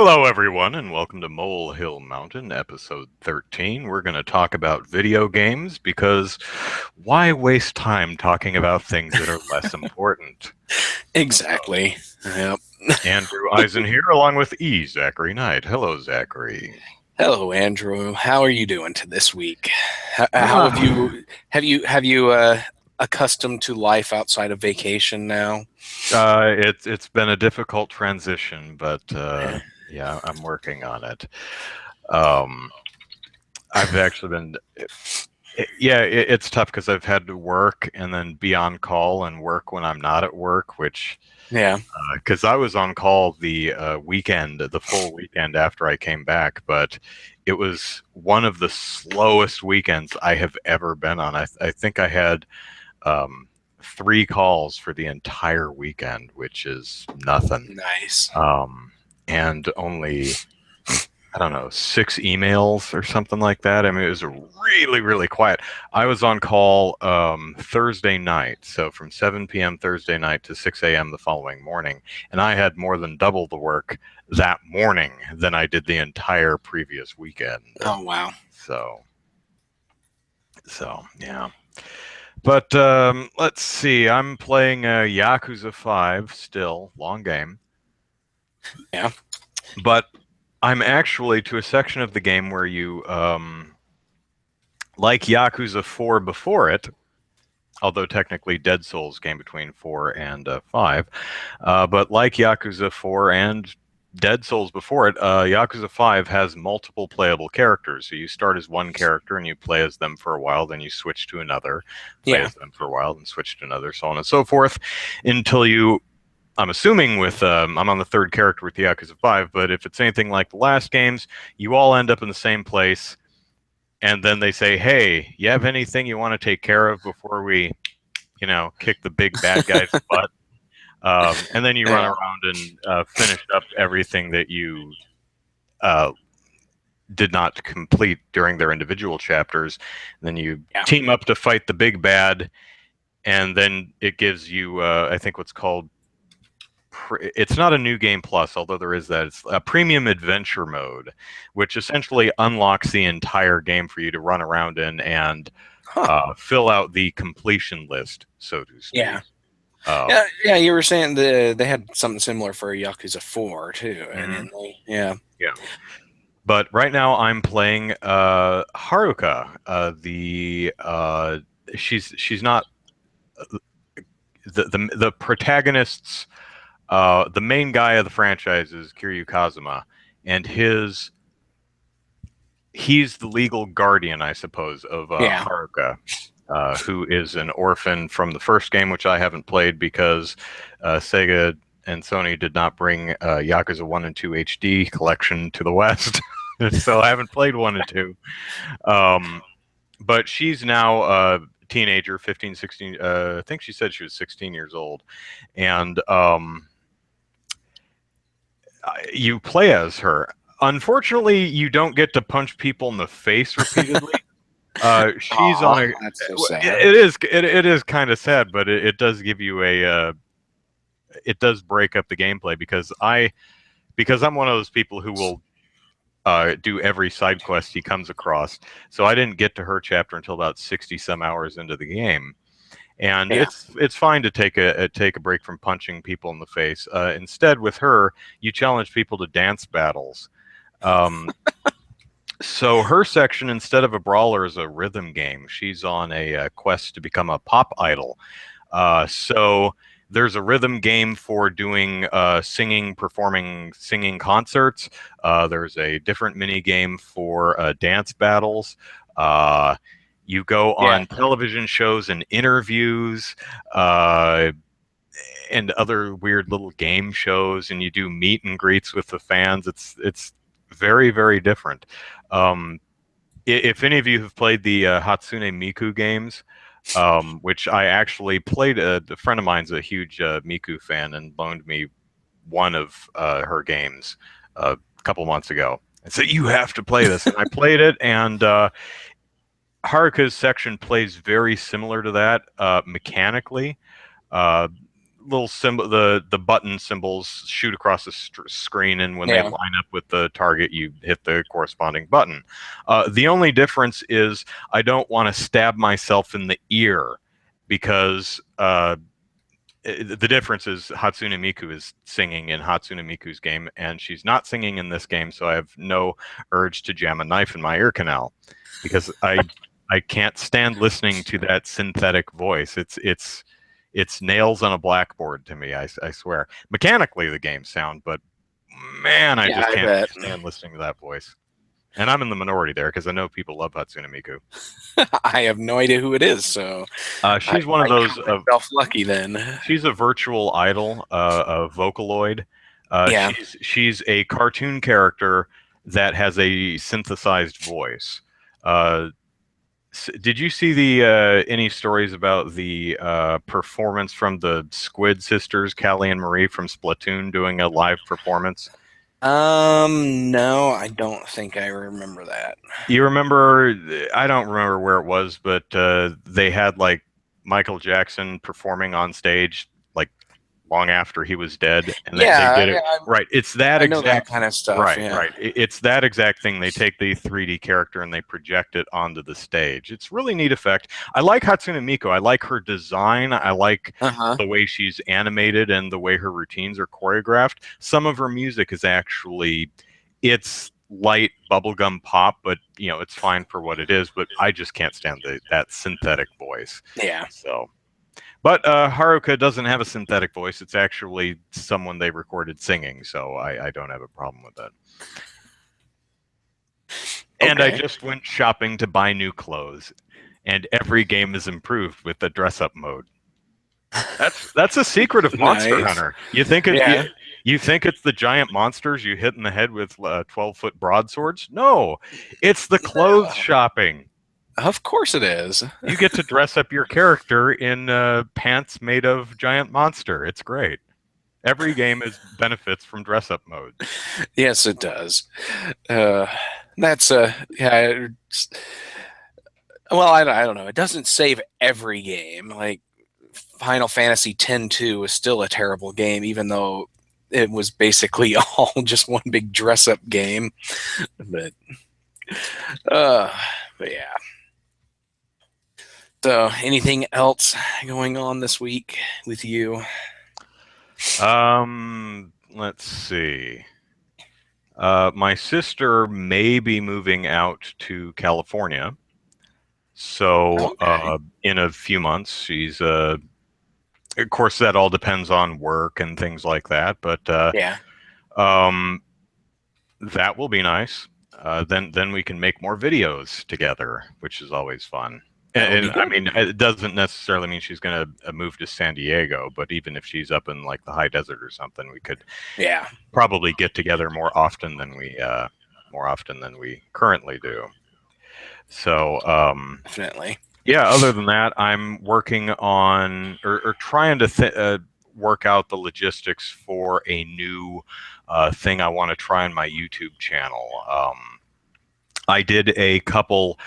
Hello, everyone, and welcome to Molehill Mountain, episode 13. We're going to talk about video games because why waste time talking about things that are less important? Exactly. Yep. Andrew Eisen here, along with Zachary Knight. Hello, Zachary. Hello, Andrew. How are you doing to this week? How have Ah, you accustomed to life outside of vacation now? it's been a difficult transition, but Yeah. yeah, I'm working on it. Um, I've actually been yeah, it's tough because I've had to work and then be on call and work when I'm not at work, which Yeah. because I was on call the weekend, the full weekend after I came back, but it was one of the slowest weekends I have ever been on. I think I had um, three calls for the entire weekend, which is nothing, Nice. and only I don't know, six emails or something like that. I mean, it was really, really quiet. I was on call Thursday night, so from 7 p.m. Thursday night to 6 a.m. the following morning, and I had more than double the work that morning than I did the entire previous weekend. Oh wow. So, so yeah. But let's see. I'm playing Yakuza 5 still, long game, Yeah. but I'm actually to a section of the game where you like Yakuza 4 before it, although technically Dead Souls came between 4 and 5, but like Yakuza 4 and Dead Souls before it, Yakuza 5 has multiple playable characters. So you start as one character and you play as them for a while, then you switch to another, play Yeah. as them for a while, then switch to another, so on and so forth, until you. I'm assuming with I'm on the third character with Yakuza 5, but if it's anything like the last games, you all end up in the same place and then they say, "Hey, you have anything you want to take care of before we, kick the big bad guy's butt?" And then you run Yeah. around and finish up everything that you uh, did not complete during their individual chapters. And then you Yeah. team up to fight the big bad, and then it gives you, I think, what's called. It's not a new game plus, although there is that. It's a premium adventure mode, which essentially unlocks the entire game for you to run around in and Huh. fill out the completion list, so to speak. Yeah. Yeah. Um, Yeah. You were saying they had something similar for Yakuza 4 too, and mhm, then yeah. yeah, but right now I'm playing Haruka. The she's not the protagonist's the main guy of the franchise is Kiryu Kazuma, and he's the legal guardian, I suppose, of Yeah. Haruka, who is an orphan from the first game, which I haven't played because Sega and Sony did not bring Yakuza 1 and 2 HD collection to the West. So I haven't played 1 and 2. Um, but she's now a teenager, 15, 16. I think she said she was 16 years old. And you play as her. Unfortunately, you don't get to punch people in the face repeatedly. She's on Aw, a. that's so sad. It is kind of sad, but it does give you a. It does break up the gameplay because I'm one of those people who will do every side quest he comes across. So I didn't get to her chapter until about 60 some hours into the game, and Yeah. it's fine to take a break from punching people in the face. Instead, with her, you challenge people to dance battles. Um, So her section, instead of a brawler, is a rhythm game. She's on a quest to become a pop idol. So there's a rhythm game for doing singing, performing singing concerts. There's a different mini game for dance battles. Uh, you go Yeah. on television shows and interviews. Uh, and other weird little game shows, and you do meet and greets with the fans. It's very, very different. Um, if any of you have played the Hatsune Miku games, which I actually played, a friend of mine's a huge Miku fan and loaned me one of her games a couple months ago. And said, "You have to play this." And I played it, and Haruka's section plays very similar to that mechanically. Uh, little symbol, the button symbols shoot across the screen, and when they Yeah. line up with the target, you hit the corresponding button. The only difference is I don't want to stab myself in the ear because the difference is Hatsune Miku is singing in Hatsune Miku's game, and she's not singing in this game, so I have no urge to jam a knife in my ear canal because I can't stand listening to that synthetic voice. It's nails on a blackboard to me. I swear. Mechanically, the games sound, but man, I Yeah, just I can't bet. stand listening to that voice. And I'm in the minority there because I know people love Hatsune Miku. I have no idea who it is, so I She's one of might those. count myself lucky then. She's a virtual idol, a Vocaloid. Yeah. She's a cartoon character that has a synthesized voice. Uh, did you see the any stories about the performance from the Squid sisters, Callie and Marie from Splatoon, doing a live performance? No, I don't think I remember that. You remember? I don't remember where it was, but they had like Michael Jackson performing on stage, like long after he was dead, and they Yeah, did it right. It's that I know that exact kind of stuff. right, Yeah. right. It's that exact thing. They take the 3D character and they project it onto the stage. It's really neat effect. I like Hatsune Miku. I like her design. I like Uh-huh. the way she's animated and the way her routines are choreographed. Some of her music is actually it's light bubblegum pop, but it's fine for what it is. But I just can't stand that synthetic voice. Yeah. So. But Haruka doesn't have a synthetic voice. It's actually someone they recorded singing, so I don't have a problem with that. And I Okay. just went shopping to buy new clothes, and every game is improved with the dress-up mode. That's a secret of Monster Nice. Hunter. You think Yeah. you think it's the giant monsters you hit in the head with 12-foot broadswords? No, it's the clothes shopping. Of course it is. You get to dress up your character in pants made of giant monster. It's great. Every game is benefits from dress up mode. Yes, it does. That's yeah. Well, I don't know. It doesn't save every game. Like Final Fantasy X-2 is still a terrible game, even though it was basically all just one big dress-up game. But, uh, but yeah. So, anything else going on this week with you? Let's see. My sister may be moving out to California. So, Okay. in a few months, she's of course that all depends on work and things like that, but Yeah. um, that will be nice. Then we can make more videos together, which is always fun. That would be And I good. mean, it doesn't necessarily mean she's going to move to San Diego, but even if she's up in like the high desert or something, we could Yeah. probably get together more often than we currently do. So Definitely. yeah, other than that, I'm working on or trying to work out the logistics for a new thing I want to try on my YouTube channel. I did a couple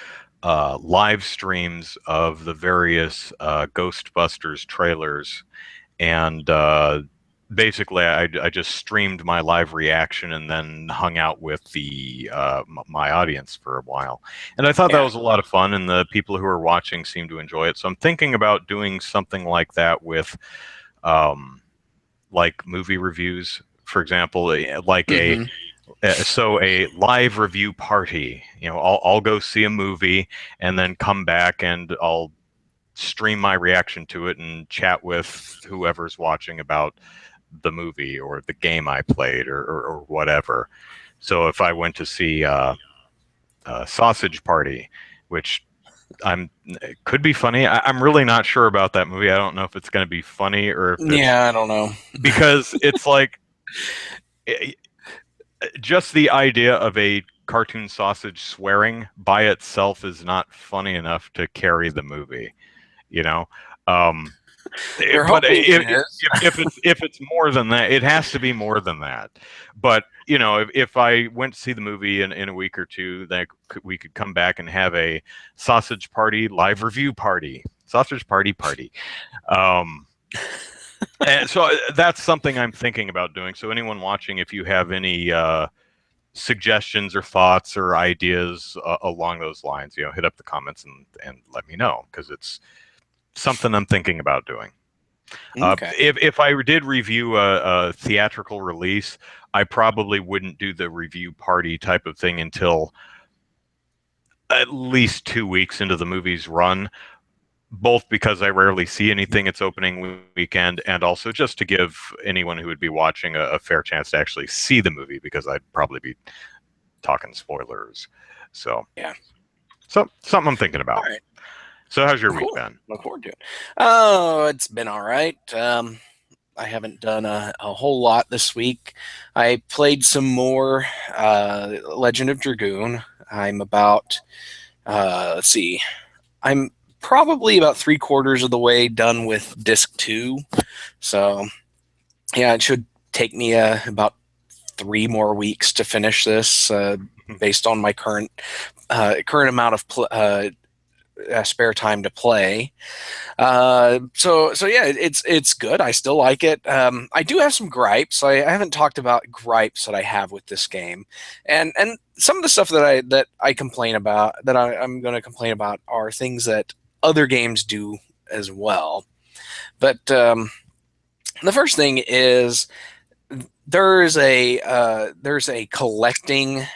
live streams of the various Ghostbusters trailers, and basically I just streamed my live reaction and then hung out with my audience for a while. And I thought that Yeah. was a lot of fun, and the people who are watching seem to enjoy it. So I'm thinking about doing something like that with like movie reviews, for example, like Mm-hmm. a live review party. I'll go see a movie and then come back and I'll stream my reaction to it and chat with whoever's watching about the movie or the game I played or whatever. So if I went to see Sausage Party, which it could be funny. I'm really not sure about that movie. I don't know if it's going to be funny or if it's Yeah, I don't know. because it's like just the idea of a cartoon sausage swearing by itself is not funny enough to carry the movie, you know. Um, They're but hoping it is. if it's more than that, it has to be more than that. But if I went to see the movie in a week or two, then we could come back and have a sausage party live review party, sausage party. Um, And so that's something I'm thinking about doing. So anyone watching, if you have any suggestions or thoughts or ideas along those lines, hit up the comments and let me know, because it's something I'm thinking about doing. Okay. If I did review a theatrical release, I probably wouldn't do the review party type of thing until at least 2 weeks into the movie's run, both because I rarely see anything its opening weekend, and also just to give anyone who would be watching a fair chance to actually see the movie, because I'd probably be talking spoilers. So, Yeah. something I'm thinking All about. right. So, how's your Well, week cool. been? Look forward to it. Oh, it's been all right. I haven't done a whole lot this week. I played some more Legend of Dragoon. I'm about, let's see, I'm probably about 3/4 of the way done with disc 2. So, yeah, it should take me about 3 more weeks to finish this based on my current amount of spare time to play. So yeah, it's good. I still like it. I do have some gripes. I haven't talked about gripes that I have with this game, and some of the stuff that I complain about, that I'm going to complain about, are things that other games do as well. But the first thing is there's a collecting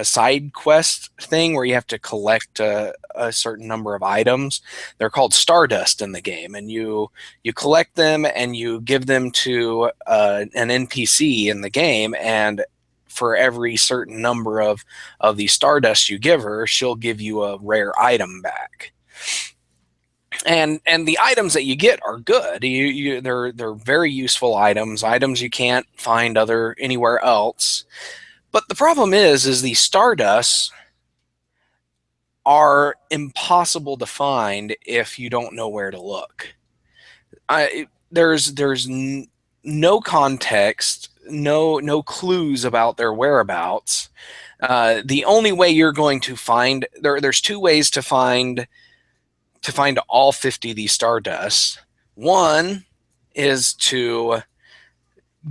side quest thing where you have to collect a certain number of items. They're called Stardust in the game, and you collect them and you give them to an NPC in the game, and for every certain number of these Stardust you give her, she'll give you a rare item back. And the items that you get are good. They're very useful items you can't find anywhere else. But the problem is these Stardust are impossible to find if you don't know where to look. There's no context, no clues about their whereabouts. The only way you're going to find there's two ways to find all 50 of these Stardust. One is to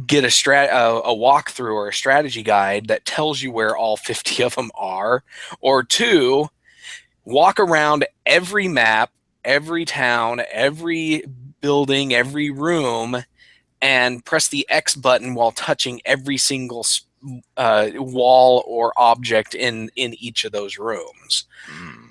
get a walkthrough or a strategy guide that tells you where all 50 of them are, or two, walk around every map, every town, every building, every room, and press the X button while touching every single wall or object in each of those rooms. Mm.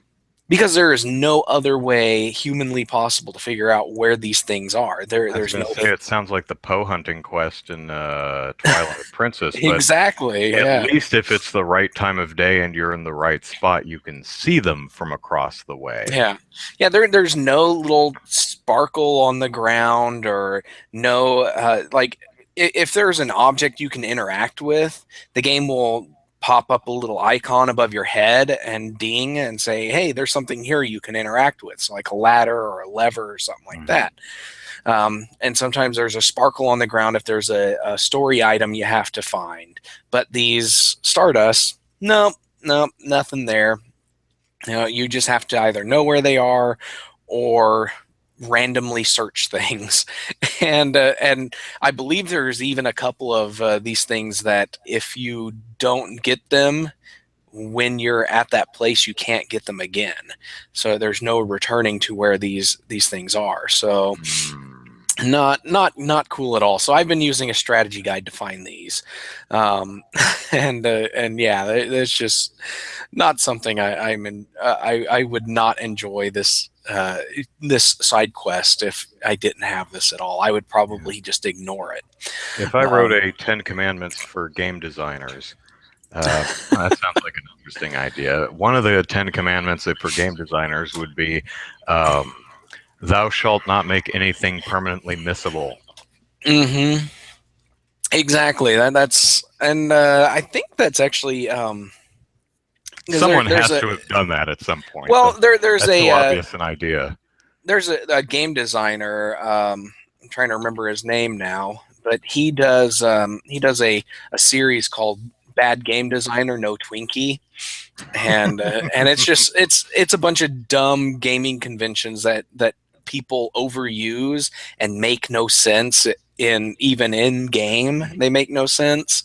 Because there is no other way humanly possible to figure out where these things are. I was There's going no to say, it sounds like the Poe hunting quest in Twilight Princess, but exactly, at yeah. least if it's the right time of day and you're in the right spot, you can see them from across the way. Yeah, yeah. There's no little sparkle on the ground, or no like if there's an object you can interact with, the game will pop up a little icon above your head and ding and say, "Hey, there's something here you can interact with." So like a ladder or a lever or something like Mhm. that. And sometimes there's a sparkle on the ground if there's a story item you have to find. But these Stardust, no, no, nothing there. You just have to either know where they are or randomly search things. And I believe there's even a couple of these things that if you don't get them when you're at that place, you can't get them again. So there's no returning to where these things are. So Mm. not cool at all. So I've been using a strategy guide to find these, and yeah, it's just not something I'm in. I would not enjoy this side quest if I didn't have this at all. I would Yeah. probably just ignore it. If I wrote Um, a 10 Commandments for game designers, that sounds like an interesting idea. One of the 10 Commandments for game designers would be, um, "Thou shalt not make anything permanently missable." mm-hmm. Exactly. That's and I think that's actually because Someone there's has a to have done that at some point. well there's That's so a obvious an idea. there's a game designer. I'm trying to remember his name now, but he does a series called Bad Game Designer No Twinkie, and it's just it's a bunch of dumb gaming conventions that people overuse and make no sense even in game. They make no sense.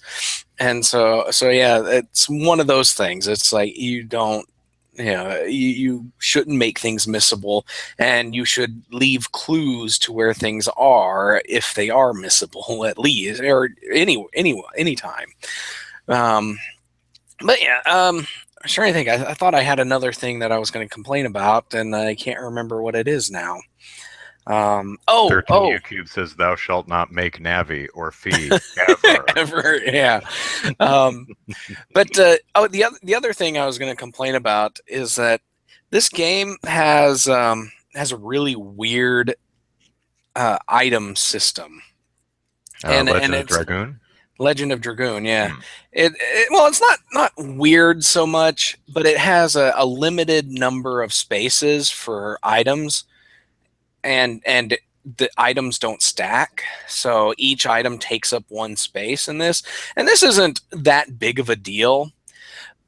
And so yeah, it's one of those things. It's like you don't, you shouldn't make things missable, and you should leave clues to where things are if they are missable, at least, or anytime. But yeah, I'm trying to think. I thought I had another thing that I was going to complain about, and I can't remember what it is now. 13 YouTube says, "Thou shalt not make Navi or Fee ever." Ever, yeah. But the other thing I was going to complain about is that this game has a really weird item system. Legend of Dragoon. Legend of Dragoon, yeah. Well, it's not weird so much, but it has a limited number of spaces for items, and the items don't stack, so each item takes up one space in this. And this isn't that big of a deal,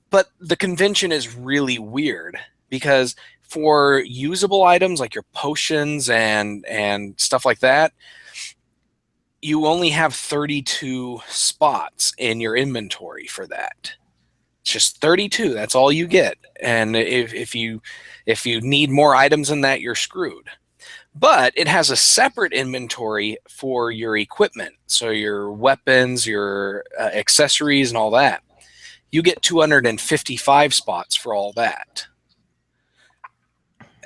but the convention is really weird because for usable items like your potions and stuff like that, you only have 32 spots in your inventory for that. It's just 32. That's all you get. And if you need more items than that, you're screwed. But it has a separate inventory for your equipment, so your weapons, your accessories, and all that. You get 255 spots for all that.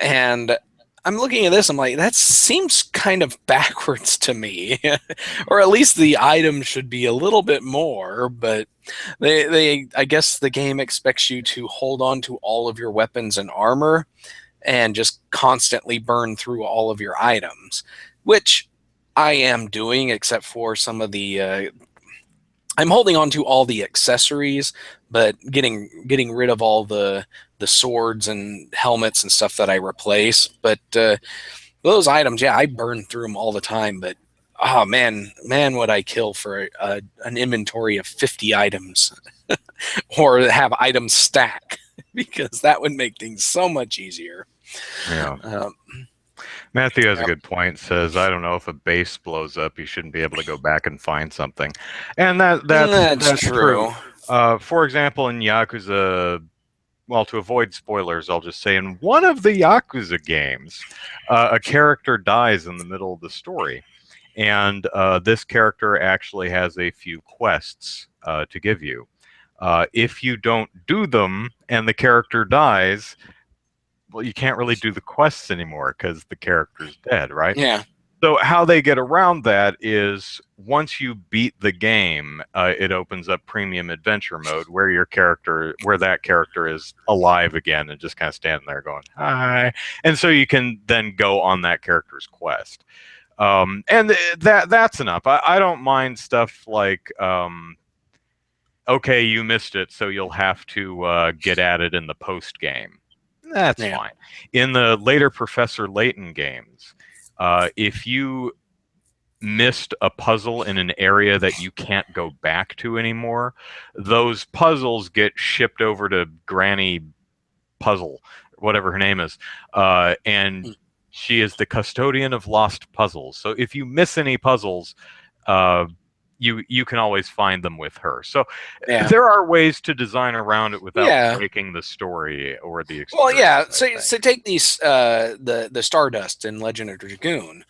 And I'm looking at this, I'm like, that seems kind of backwards to me. Or at least the items should be a little bit more, but I guess the game expects you to hold on to all of your weapons and armor and just constantly burn through all of your items, which I am doing, except for some of the I'm holding on to all the accessories, but getting rid of all the swords and helmets and stuff that I replace. But those items, yeah, I burn through them all the time. But oh man, would I kill for an inventory of 50 items, or have items stack, because that would make things so much easier. Yeah. Matthew has a good point. Says, I don't know, if a base blows up, you shouldn't be able to go back and find something, and that's true. For example, in Yakuza, well, to avoid spoilers, I'll just say in one of the Yakuza games, a character dies in the middle of the story, and this character actually has a few quests to give you. If you don't do them and the character dies, well, you can't really do the quests anymore because the character's dead, right? Yeah. So how they get around that is once you beat the game, it opens up premium adventure mode where that character is alive again and just kind of standing there going, hi. And so you can then go on that character's quest. And that's enough. I don't mind stuff like, okay, you missed it, so you'll have to get at it in the post game. That's fine. In the later Professor Layton games, if you missed a puzzle in an area that you can't go back to anymore, those puzzles get shipped over to Granny Puzzle, whatever her name is, and she is the custodian of lost puzzles. So if you miss any puzzles, you can always find them with her. So there are ways to design around it without breaking the story or the experience. Well, yeah. So take these the Stardust in Legend of Dragoon.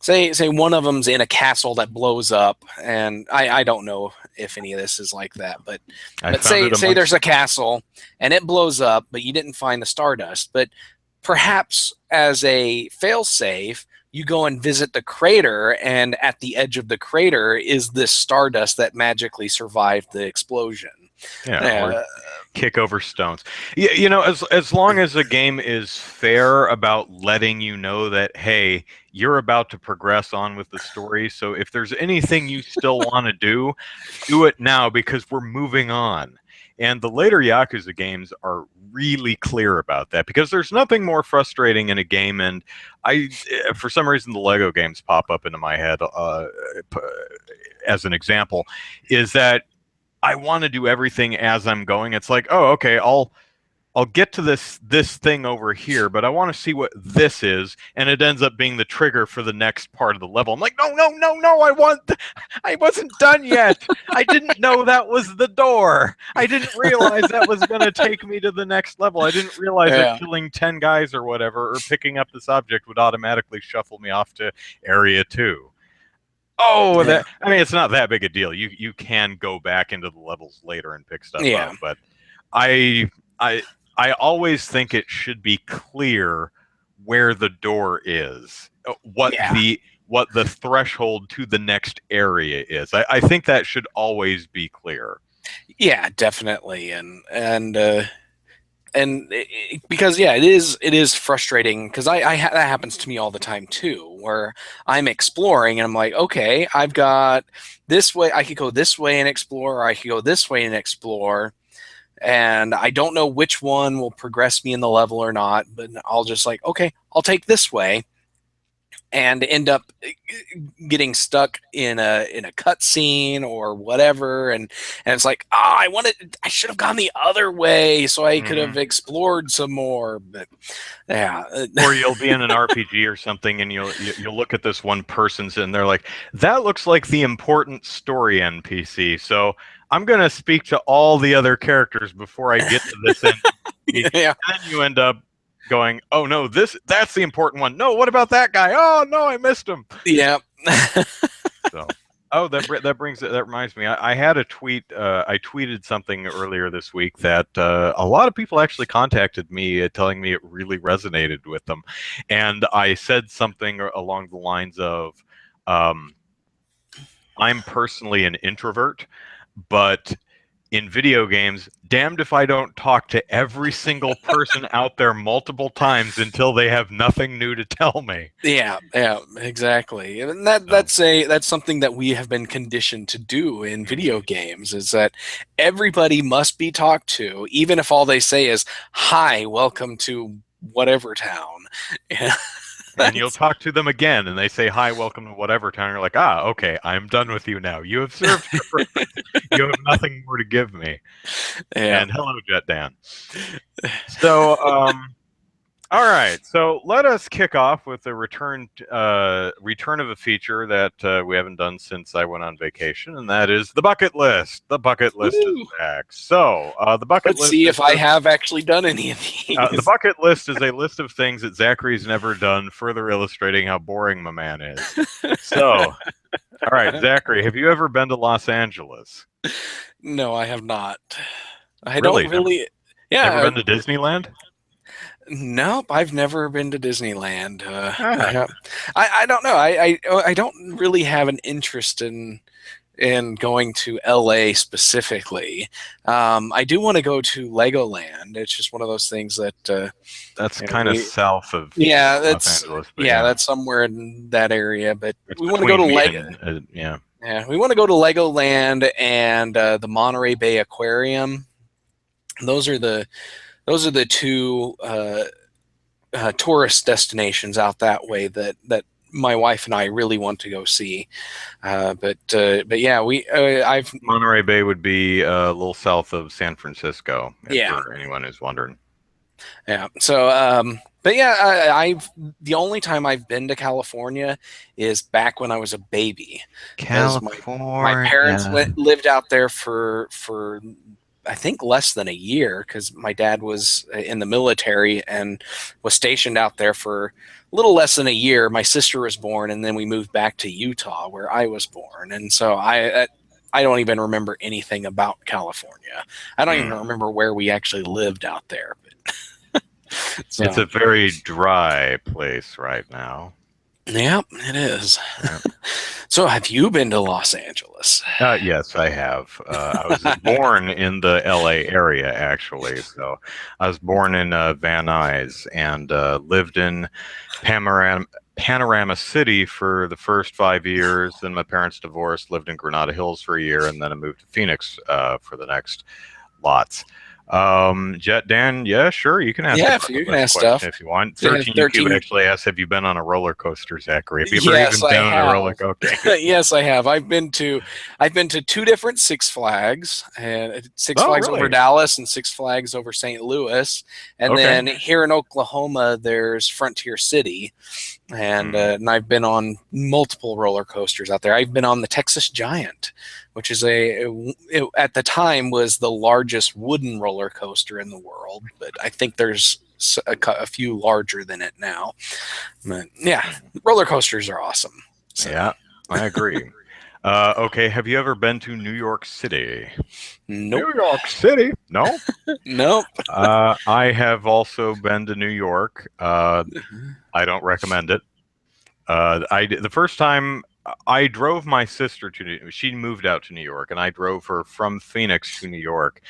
Say one of them's in a castle that blows up, and I don't know if any of this is like that, but say there's a castle and it blows up, but you didn't find the Stardust. But perhaps as a failsafe, you go and visit the crater, and at the edge of the crater is this Stardust that magically survived the explosion. Or kick over stones. You know, as long as a game is fair about letting you know that, hey, you're about to progress on with the story, so if there's anything you still want to do it now because we're moving on. And the later Yakuza games are really clear about that, because there's nothing more frustrating in a game, and for some reason the Lego games pop up into my head as an example, is that I want to do everything as I'm going. It's like, oh, okay, I'll I'll get to this thing over here, but I want to see what this is, and it ends up being the trigger for the next part of the level. I'm like, no, no, no, no! I wasn't done yet. I didn't know that was the door. I didn't realize that was going to take me to the next level. I didn't realize that Yeah, killing 10 guys or whatever, or picking up this object would automatically shuffle me off to area 2. Oh, yeah, that I mean, it's not that big a deal. You can go back into the levels later and pick stuff up, yeah, but I I I always think it should be clear where the door is, yeah, what the threshold to the next area is. I think that should always be clear. yeah, definitely, because yeah, it is frustrating because that happens to me all the time too, where I'm exploring and I'm like, okay, I've got this way, I could go this way and explore, or I could go this way and explore, and I don't know which one will progress me in the level or not, but I'll just like, okay, I'll take this way, and end up getting stuck in a cutscene or whatever, and it's like, I should have gone the other way so I could have Hmm. explored some more, but yeah. Or you'll be in an RPG or something, and you'll look at this one person's, and they're like, "That looks like the important story NPC." So I'm gonna speak to all the other characters before I get to this NPC, Yeah, and then you end up going, "Oh no, that's the important one. No, what about that guy? Oh no, I missed him." yeah. So, oh, that reminds me. I had a tweet. I tweeted something earlier this week that a lot of people actually contacted me, telling me it really resonated with them, and I said something along the lines of, um, "I'm personally an introvert, but." In video games, damned if I don't talk to every single person out there multiple times until they have nothing new to tell me. Yeah, yeah, exactly. And So, that's something that we have been conditioned to do in video mhm. games, is that everybody must be talked to, even if all they say is, "Hi, welcome to whatever town." Yeah, And you'll that's talk to them again, and they say, "Hi, welcome to whatever town." You're like, "Ah, okay, I'm done with you now. You have served your purpose. You have nothing more to give me." yeah. And hello, Jet Dan. So, all right. So let us kick off with the return of a feature that we haven't done since I went on vacation, and that is the bucket list. The bucket list is Woo. back. So the bucket Let's list see is if I just have actually done any of the these. bucket list is a list of things that Zachary's never done, further illustrating how boring my man is. So, all right, Zachary, have you ever been to Los Angeles? No, I have not. I don't Really? Never, really. never Yeah, been to Disneyland? nope, I've never been to Disneyland. I Ah, have. I don't know. I don't really have an interest in going to LA specifically. I do want to go to Legoland. It's just one of those things that that's you know, kind of we. south of Yeah, Los Angeles, but yeah, yeah, that's somewhere in that area. But it's we want to go to between me Lego. and yeah. Yeah, we want to go to Legoland and the Monterey Bay Aquarium. Those are the those are the two tourist destinations out that way that my wife and I really want to go see. But yeah, I've Monterey Bay would be a little south of San Francisco, if yeah, for anyone who's wondering. yeah. So but yeah, I've the only time I've been to California is back when I was a baby, because my parents California. lived out there for I think less than a year, because my dad was in the military and was stationed out there for a little less than a year. My sister was born, and then we moved back to Utah, where I was born, and so I don't even remember anything about California. I don't even Hmm. remember where we actually lived out there. But It's so a very dry place right now. yeah, it is. Right. So have you been to Los Angeles? Yes, I have. I was born in the LA area, actually. So I was born in Van Nuys and lived in Panorama, Panorama City for the first 5 years. Then my parents divorced, lived in Granada Hills for a year, and then I moved to Phoenix for the next lots. Jet Dan, yeah, sure, you can ask a Yeah, if bucket you can list ask stuff. question if you want. Yeah, Searching YouTube 13. actually asks, have you been on a roller coaster, Zachary? Have you ever Yes, even I been on a have. roller coaster? Okay. Yes, I have. I've been to two different Six Flags, and Six Oh, Flags over really? Dallas and Six Flags over St. Louis, and Okay. then here in Oklahoma, there's Frontier City, Hmm. and I've been on multiple roller coasters out there. I've been on the Texas Giant, which is at the time was the largest wooden roller coaster in the world, but I think there's a few larger than it now. But yeah, roller coasters are awesome. So Yeah, I agree. Okay, have you ever been to New York City? nope, New York City? No? nope. I have also been to New York. I don't recommend it. The first time I drove my sister she moved out to New York, and I drove her from Phoenix to New York,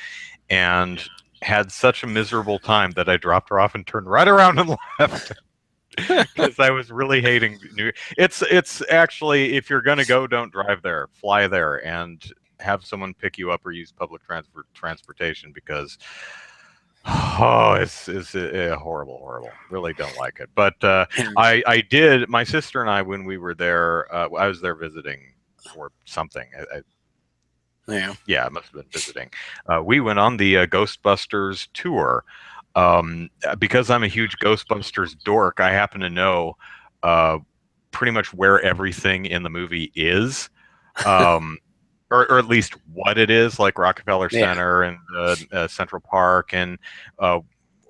and had such a miserable time that I dropped her off and turned right around and left because I was really hating New York. It's actually, if you're gonna go, don't drive there, fly there, and have someone pick you up or use public transportation because oh, it's horrible, horrible. Really don't like it. But I did. My sister and I, when we were there, I was there visiting for something. Yeah. Yeah, I must have been visiting. We went on the Ghostbusters tour. Because I'm a huge Ghostbusters dork, I happen to know uh, pretty much where everything in the movie is. Um, or at least what it is, like Rockefeller Yeah. Center and Central Park, and uh,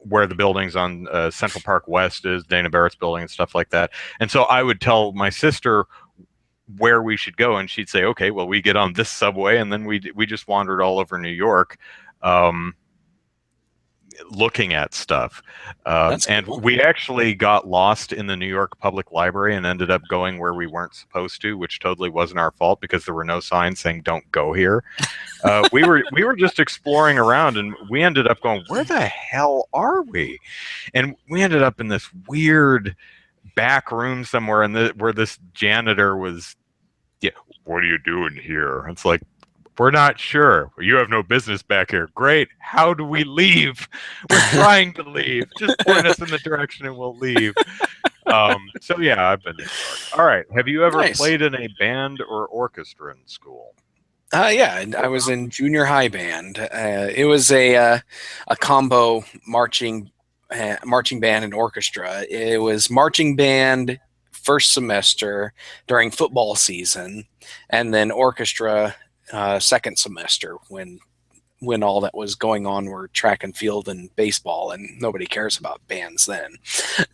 where the buildings on Central Park West is, Dana Barrett's building and stuff like that. And so I would tell my sister where we should go, and she'd say, "Okay, well, we get on this subway," and then we just wandered all over New York. Um, Looking at stuff. That's And cool. we actually got lost in the New York Public Library and ended up going where we weren't supposed to, which totally wasn't our fault because there were no signs saying "Don't go here." We were just exploring around, and we ended up going, "Where the hell are we?" And we ended up in this weird back room somewhere, and where this janitor was. Yeah, what are you doing here? It's like, we're not sure. You have no business back here. Great. How do we leave? We're trying to leave. Just point us in the direction and we'll leave. So yeah, I've been to New York. All right. Have you ever Nice. played in a band or orchestra in school? Yeah, and I was in junior high band. It was a combo marching band and orchestra. It was marching band first semester during football season, and then orchestra second semester when all that was going on were track and field and baseball, and nobody cares about bands then.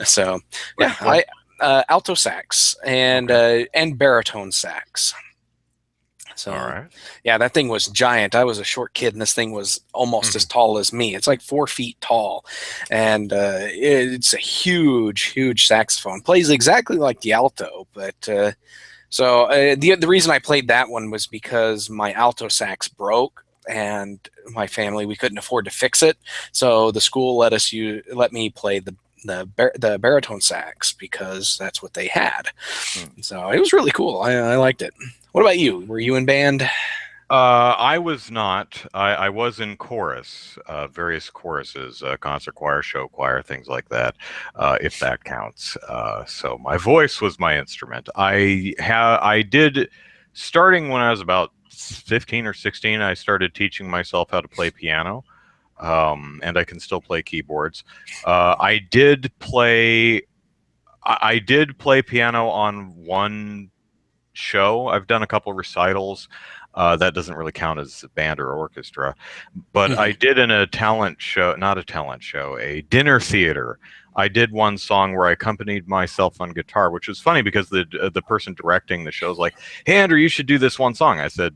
So yeah, Which one? I alto sax Okay. and baritone sax. All So, right. yeah, that thing was giant. I was a short kid, and this thing was almost as Mhm. tall as me. It's like 4 feet tall, and it's a huge, huge saxophone. Plays exactly like the alto, but the reason I played that one was because my alto sax broke, and my family we couldn't afford to fix it, so the school let me play the baritone sax because that's what they had. Hmm. So it was really cool. I liked it. What about you? Were you in band? I was not. I was in chorus, various choruses, concert choir, show choir, things like that, if that counts. So my voice was my instrument. I did, starting when I was about 15 or 16. I started teaching myself how to play piano, and I can still play keyboards. I did play. I did play piano on one show. I've done a couple recitals. That doesn't really count as a band or orchestra, but I Mhm. did in a talent show, not a talent show, a dinner theater. I did one song where I accompanied myself on guitar, which was funny because the person directing the show was like, "Hey Andrew, you should do this one song." I said,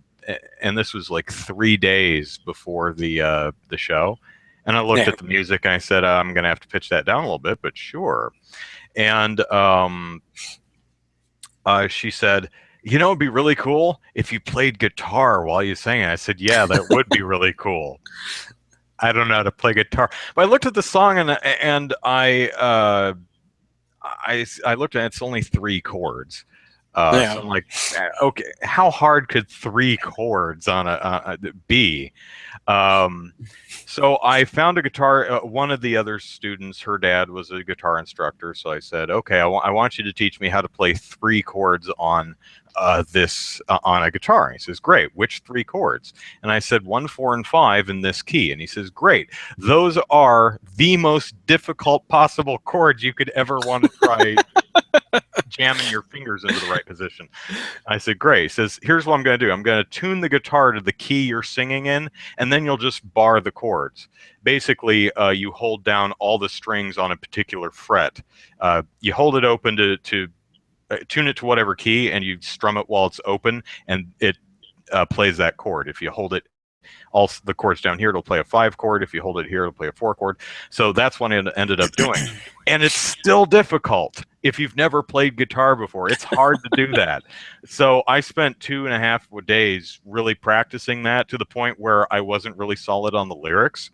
and this was like 3 days before the show, and I looked Yeah. at the music and I said, "I'm gonna have to pitch that down a little bit, but sure." And she said, "You know, it'd be really cool if you played guitar while you sang it." I said, "Yeah, that would be really cool. I don't know how to play guitar." But I looked at the song and I looked at it, it's only three chords. Yeah. So I'm like, okay, how hard could three chords on be? Um, so I found a guitar. One of the other students, her dad was a guitar instructor. So I said, okay, I want you to teach me how to play three chords on this on a guitar. And he says, great. Which three chords? And I said, 1, 4, and 5 in this key. And he says, great. Those are the most difficult possible chords you could ever want to try jamming your fingers into the right position. I said, great. He says, here's what I'm going to do. I'm going to tune the guitar to the key you're singing in, and then you'll just bar the chords. Basically, you hold down all the strings on a particular fret. You hold it open to tune it to whatever key, and you strum it while it's open, and it plays that chord. If you hold it all the chords down here, it'll play a 5 chord. If you hold it here, it'll play a 4 chord. So that's what I ended up doing. And it's still difficult if you've never played guitar before. It's hard to do that. So I spent 2.5 days really practicing that to the point where I wasn't really solid on the lyrics.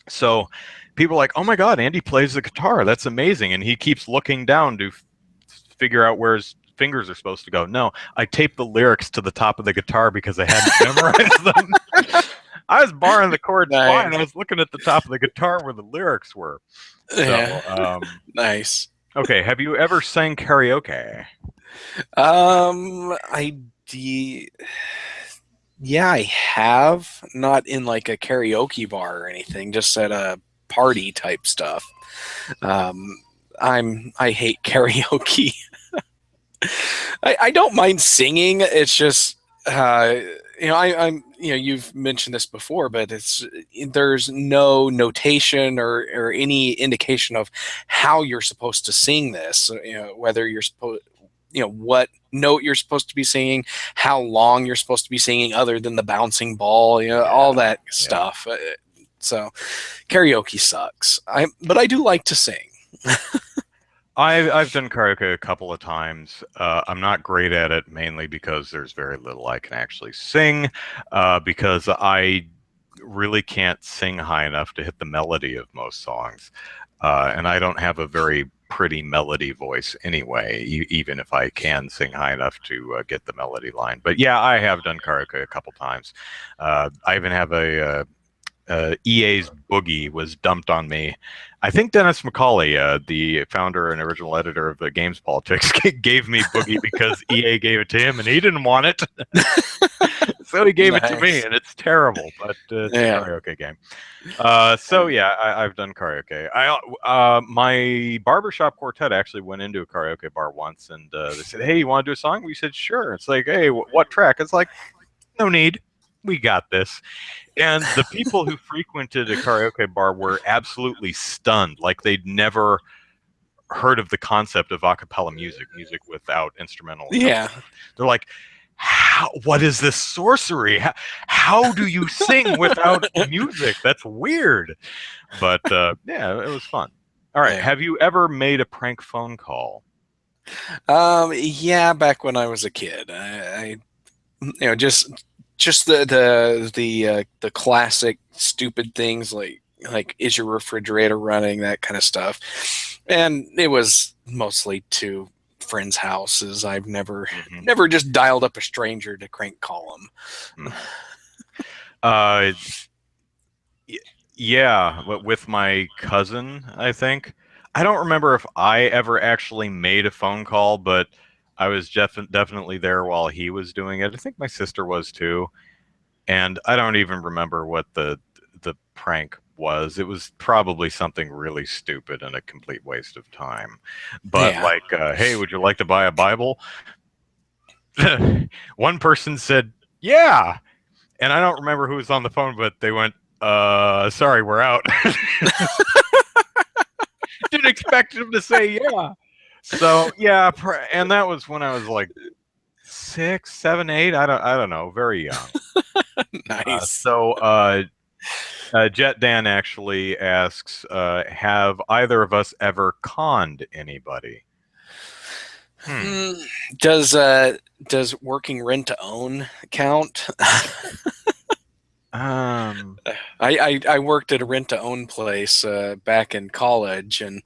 So people are like, oh my God, Andy plays the guitar. That's amazing. And he keeps looking down to figure out where his fingers are supposed to go. No, I taped the lyrics to the top of the guitar because I hadn't memorized them. I was barring the chords fine. I was looking at the top of the guitar where the lyrics were. So, nice. Okay, have you ever sang karaoke? Yeah, I have. Not in like a karaoke bar or anything, just at a party type stuff. I hate karaoke. I don't mind singing. It's just I'm you've mentioned this before, but there's no notation or any indication of how you're supposed to sing this. Whether you're supposed what note you're supposed to be singing, how long you're supposed to be singing, other than the bouncing ball, all that stuff. So karaoke sucks. But I do like to sing. I've done karaoke a couple of times. I'm not great at it, mainly because there's very little I can actually sing, because I really can't sing high enough to hit the melody of most songs. And I don't have a very pretty melody voice anyway, even if I can sing high enough to get the melody line. But yeah, I have done karaoke a couple times. I even have EA's Boogie was dumped on me. I think Dennis McCauley, the founder and original editor of the Games Politics, gave me Boogie because EA gave it to him and he didn't want it. So he gave it to me, and it's terrible, but it's a karaoke game. So yeah, I've done karaoke. My barbershop quartet actually went into a karaoke bar once, and they said, "Hey, you want to do a song?" We said, "Sure." It's like, "Hey, what track?" It's like, "No need. We got this." And the people who frequented a karaoke bar were absolutely stunned, like they'd never heard of the concept of a cappella music without instrumental. Yeah. They're like, what is this sorcery? How do you sing without music? That's weird. But yeah, it was fun. All right. Yeah. Have you ever made a prank phone call? Yeah, back when I was a kid. I just the classic stupid things like is your refrigerator running, that kind of stuff. And it was mostly to friends' houses. I've never just dialed up a stranger to crank call them. Yeah, with my cousin, I think. I don't remember if I ever actually made a phone call, but I was definitely there while he was doing it. I think my sister was too. And I don't even remember what the prank was. It was probably something really stupid and a complete waste of time. But like, hey, would you like to buy a Bible? One person said, yeah. And I don't remember who was on the phone, but they went, sorry, we're out. Didn't expect him to say yeah. So yeah, and that was when I was like 6, 7, 8. I don't know, very young. Nice. Jet Dan actually asks, have either of us ever conned anybody? Does working rent to own count? I worked at a rent to own place back in college, and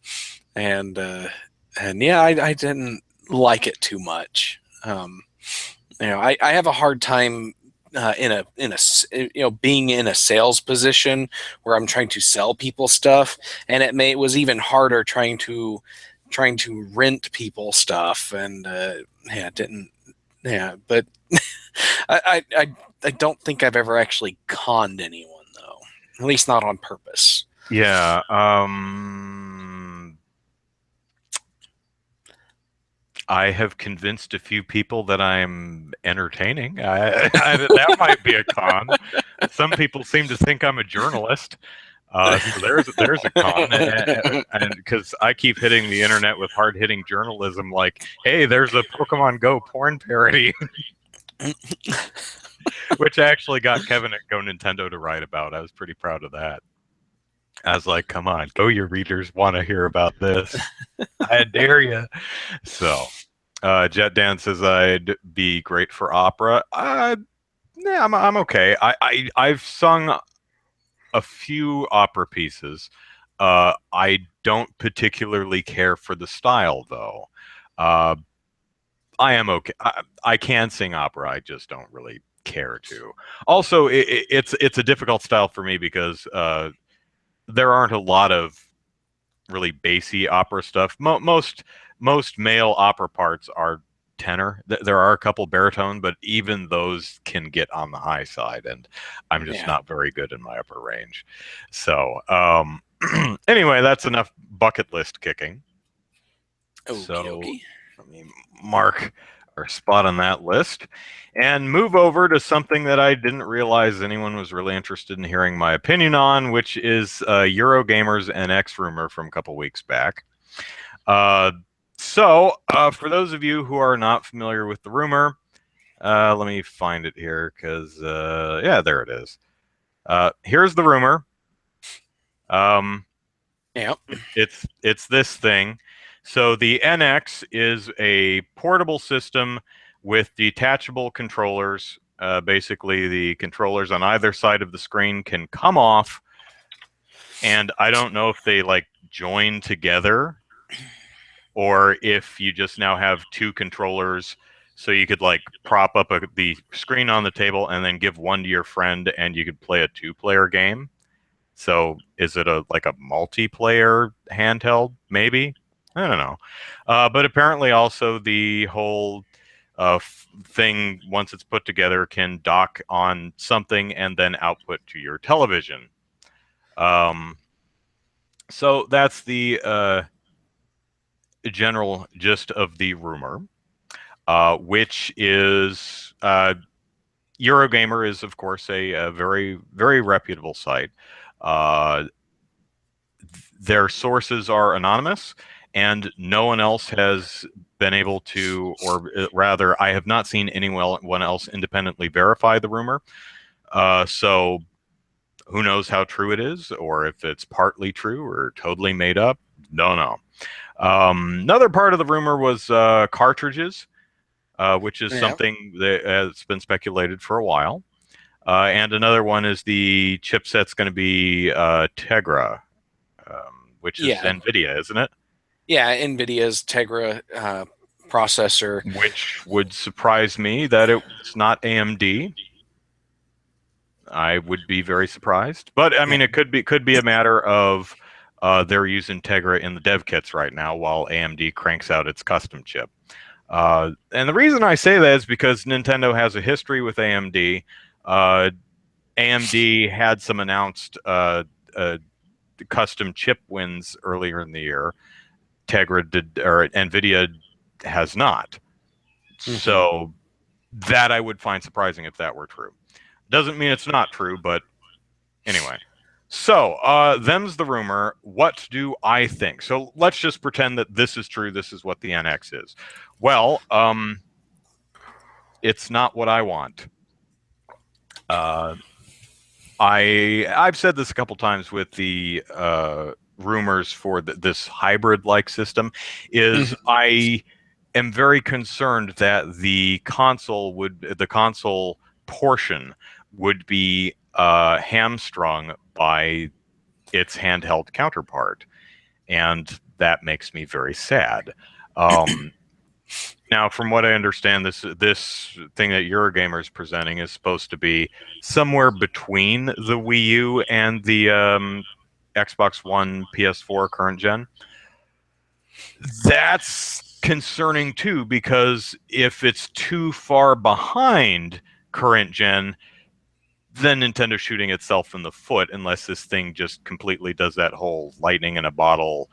yeah, I didn't like it too much. I have a hard time being in a sales position where I'm trying to sell people stuff, and it was even harder trying to rent people stuff, and it didn't. Yeah, but I don't think I've ever actually conned anyone though, at least not on purpose. Yeah. I have convinced a few people that I'm entertaining. That might be a con. Some people seem to think I'm a journalist. So there's a con, and because I keep hitting the internet with hard hitting journalism, like, hey, there's a Pokemon Go porn parody, which I actually got Kevin at Go Nintendo to write about. I was pretty proud of that. I was like, come on, Go, your readers want to hear about this. I dare you. So, Jet Dan says I'd be great for opera. Yeah, I'm okay. I've sung a few opera pieces. I don't particularly care for the style, though. Uh, I am okay. I can sing opera. I just don't really care to. Also, it's a difficult style for me because there aren't a lot of really bassy opera stuff. Most male opera parts are tenor. There are a couple baritone, but even those can get on the high side, and I'm just Yeah. not very good in my upper range. So, anyway, that's enough bucket list kicking. Okie So dokie. let me mark our spot on that list and move over to something that I didn't realize anyone was really interested in hearing my opinion on, which is Eurogamer's NX rumor from a couple weeks back. Uh, for those of you who are not familiar with the rumor, let me find it here because, yeah, there it is. Here's the rumor. Um, Yeah. it's this thing. So the NX is a portable system with detachable controllers. Basically, the controllers on either side of the screen can come off, and I don't know if they like join together or if you just now have two controllers. So you could like prop up the screen on the table and then give one to your friend, and you could play a two-player game. So is it like a multiplayer handheld? Maybe, I don't know. But apparently, also the whole thing, once it's put together, can dock on something and then output to your television. Um, so that's the general gist of the rumor, which is Eurogamer is, of course, a very, very reputable site. Uh, their sources are anonymous, and no one else has been able to, or rather, I have not seen anyone else independently verify the rumor. So who knows how true it is, or if it's partly true or totally made up? Don't know. Another part of the rumor was cartridges, which is Yeah. something that has been speculated for a while. And another one is the chipset's going to be Tegra, which is Yeah. NVIDIA, isn't it? Yeah. NVIDIA's Tegra processor. Which would surprise me that it's not AMD. I would be very surprised. But I Yeah. mean, it could be a matter of they're using Tegra in the dev kits right now while AMD cranks out its custom chip. And the reason I say that is because Nintendo has a history with AMD. AMD had some announced custom chip wins earlier in the year. Tegra did, or NVIDIA has not. Hmm. So that I would find surprising if that were true. Doesn't mean it's not true, but anyway. So, them's the rumor. What do I think? So let's just pretend that this is true. This is what the NX is. Well, it's not what I want. Uh, I've said this a couple times with the rumors for this hybrid like system. Is Hmm. I am very concerned that the console portion would be hamstrung by its handheld counterpart, and that makes me very sad. Um, Now, from what I understand, this thing that Eurogamer is presenting is supposed to be somewhere between the Wii U and the Xbox One, PS4 current gen. That's concerning too, because if it's too far behind current gen, then Nintendo's shooting itself in the foot unless this thing just completely does that whole lightning in a bottle,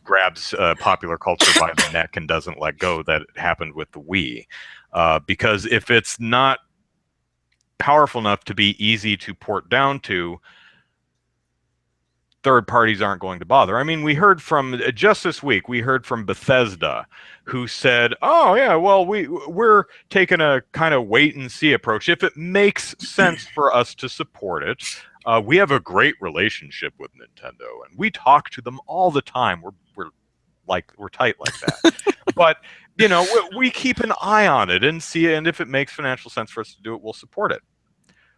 grabs popular culture by the neck and doesn't let go that happened with the Wii. Because if it's not powerful enough to be easy to port down to, third parties aren't going to bother. I mean, we heard from just this week, we heard from Bethesda, who said, "Oh yeah, well we're taking a kind of wait and see approach. If it makes sense for us to support it, we have a great relationship with Nintendo, and we talk to them all the time. We're tight like that. But we keep an eye on it and see, and if it makes financial sense for us to do it, we'll support it.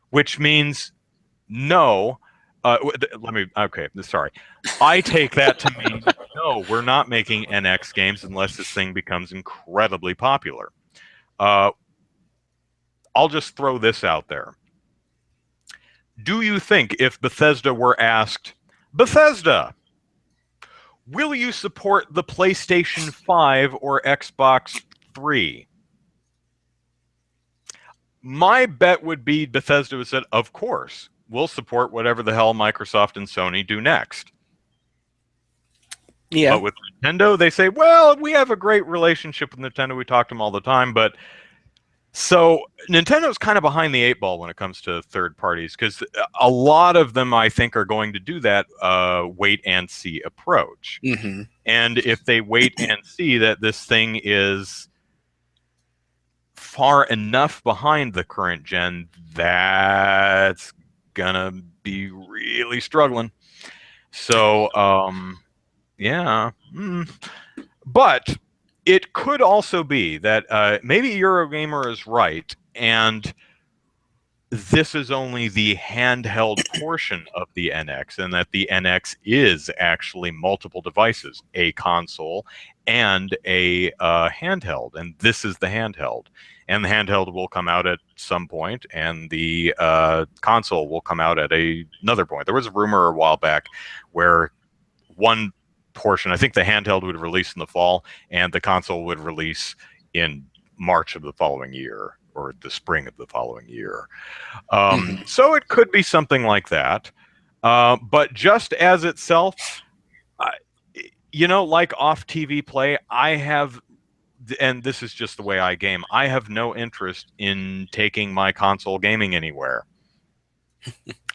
Which means no." Sorry. I take that to mean no, we're not making NX games unless this thing becomes incredibly popular. I'll just throw this out there. Do you think if Bethesda were asked, Bethesda, will you support the PlayStation 5 or Xbox 3? My bet would be Bethesda would say, of course, we'll support whatever the hell Microsoft and Sony do next. Yeah. But with Nintendo, they say, well, we have a great relationship with Nintendo. We talk to them all the time. But so Nintendo's kind of behind the eight ball when it comes to third parties, because a lot of them, I think, are going to do that wait and see approach. Mm-hmm. And if they wait and see that this thing is far enough behind the current gen, that's gonna be really struggling. So, yeah. But it could also be that maybe Eurogamer is right, and this is only the handheld portion of the NX, and that the NX is actually multiple devices, a console and a handheld, and this is the handheld. And the handheld will come out at some point, and the console will come out at another point. There was a rumor a while back where one portion, I think the handheld would release in the fall, and the console would release in March of the following year, or the spring of the following year. So it could be something like that. But just as itself, like off TV play, I have, and this is just the way I game, I have no interest in taking my console gaming anywhere.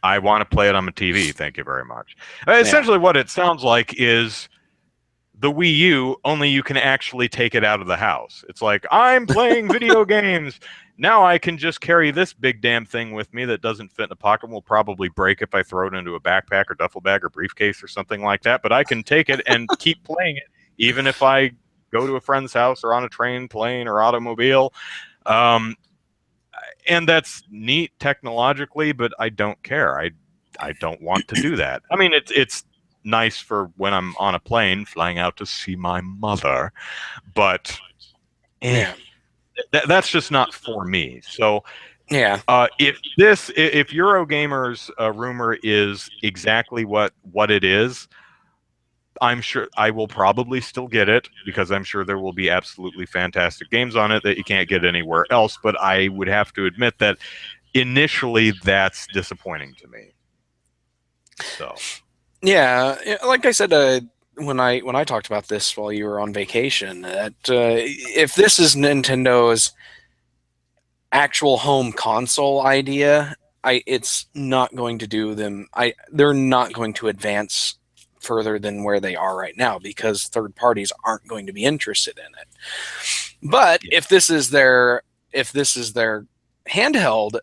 I want to play it on my TV. Thank you very much. Essentially, what it sounds like is the Wii U, only you can actually take it out of the house. It's like, I'm playing video games. Now I can just carry this big damn thing with me that doesn't fit in a pocket and will probably break if I throw it into a backpack or duffel bag or briefcase or something like that. But I can take it and keep playing it, even if I go to a friend's house or on a train, plane, or automobile. And that's neat technologically, but I don't care. I don't want to do that. I mean, it's nice for when I'm on a plane flying out to see my mother, but that's just not for me. So if Eurogamer's rumor is exactly what it is, I'm sure I will probably still get it, because I'm sure there will be absolutely fantastic games on it that you can't get anywhere else. But I would have to admit that initially that's disappointing to me. So, yeah, like I said, when I talked about this while you were on vacation, that if this is Nintendo's actual home console idea, it's not going to do them. They're not going to advance further than where they are right now, because third parties aren't going to be interested in it. But if this is their handheld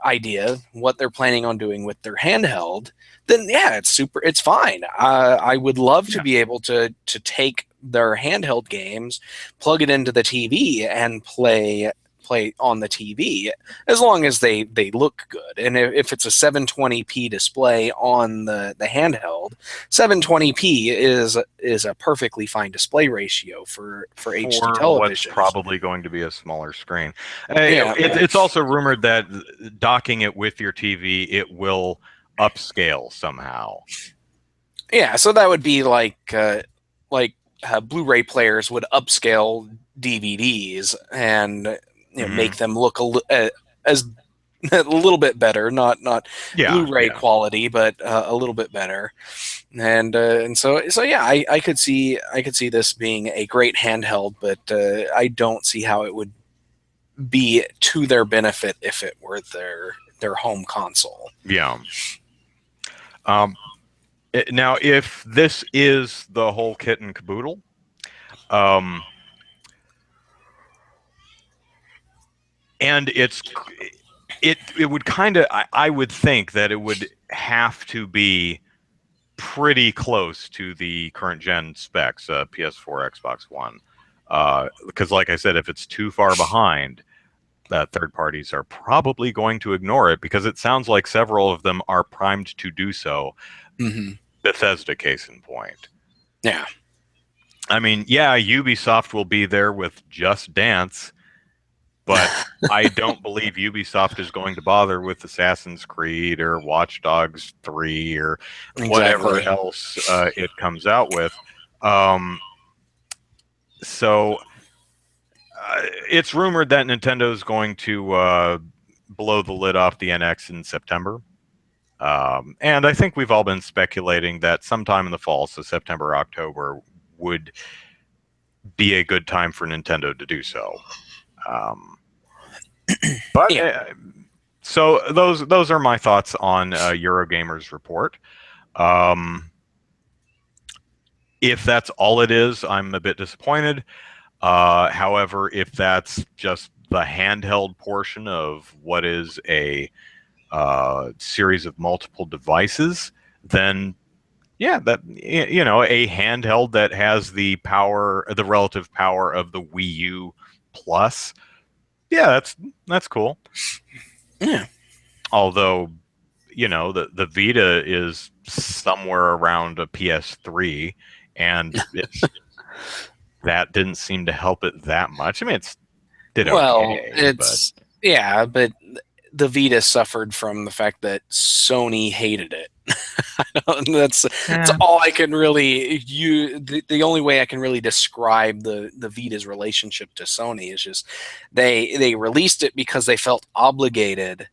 idea, what they're planning on doing with their handheld, then it's fine. I would love to be able to take their handheld games, plug it into the TV, and play play on the TV, as long as they look good. And if it's a 720p display on the handheld, 720p is a perfectly fine display ratio for HD For what's televisions. probably going to be a smaller screen. Yeah. It's also rumored that docking it with your TV, it will upscale somehow. Yeah, so that would be Blu-ray players would upscale DVDs and make them look as a little bit better, not Blu-ray quality, but a little bit better. And so yeah, I could see this being a great handheld, but I don't see how it would be to their benefit if it were their home console. Yeah. Now, if this is the whole kit and caboodle, and it would kind of, I would think that it would have to be pretty close to the current gen specs, PS4, Xbox One, because like I said, if it's too far behind, third parties are probably going to ignore it, because it sounds like several of them are primed to do so. Mm-hmm. Bethesda, case in point. Yeah. I mean, yeah, Ubisoft will be there with Just Dance, but I don't believe Ubisoft is going to bother with Assassin's Creed or Watch Dogs 3 or whatever else it comes out with. So it's rumored that Nintendo is going to blow the lid off the NX in September. And I think we've all been speculating that sometime in the fall, so September, October, would be a good time for Nintendo to do so. But yeah. So those are my thoughts on Eurogamer's report. If that's all it is, I'm a bit disappointed. However, if that's just the handheld portion of what is a series of multiple devices, then yeah, that a handheld that has the relative power of the Wii U Plus, yeah, that's cool. Yeah. Although, the Vita is somewhere around a PS3, and that didn't seem to help it that much. I mean, but the Vita suffered from the fact that Sony hated it. That's all I can really the only way I can really describe the Vita's relationship to Sony is just they released it because they felt obligated,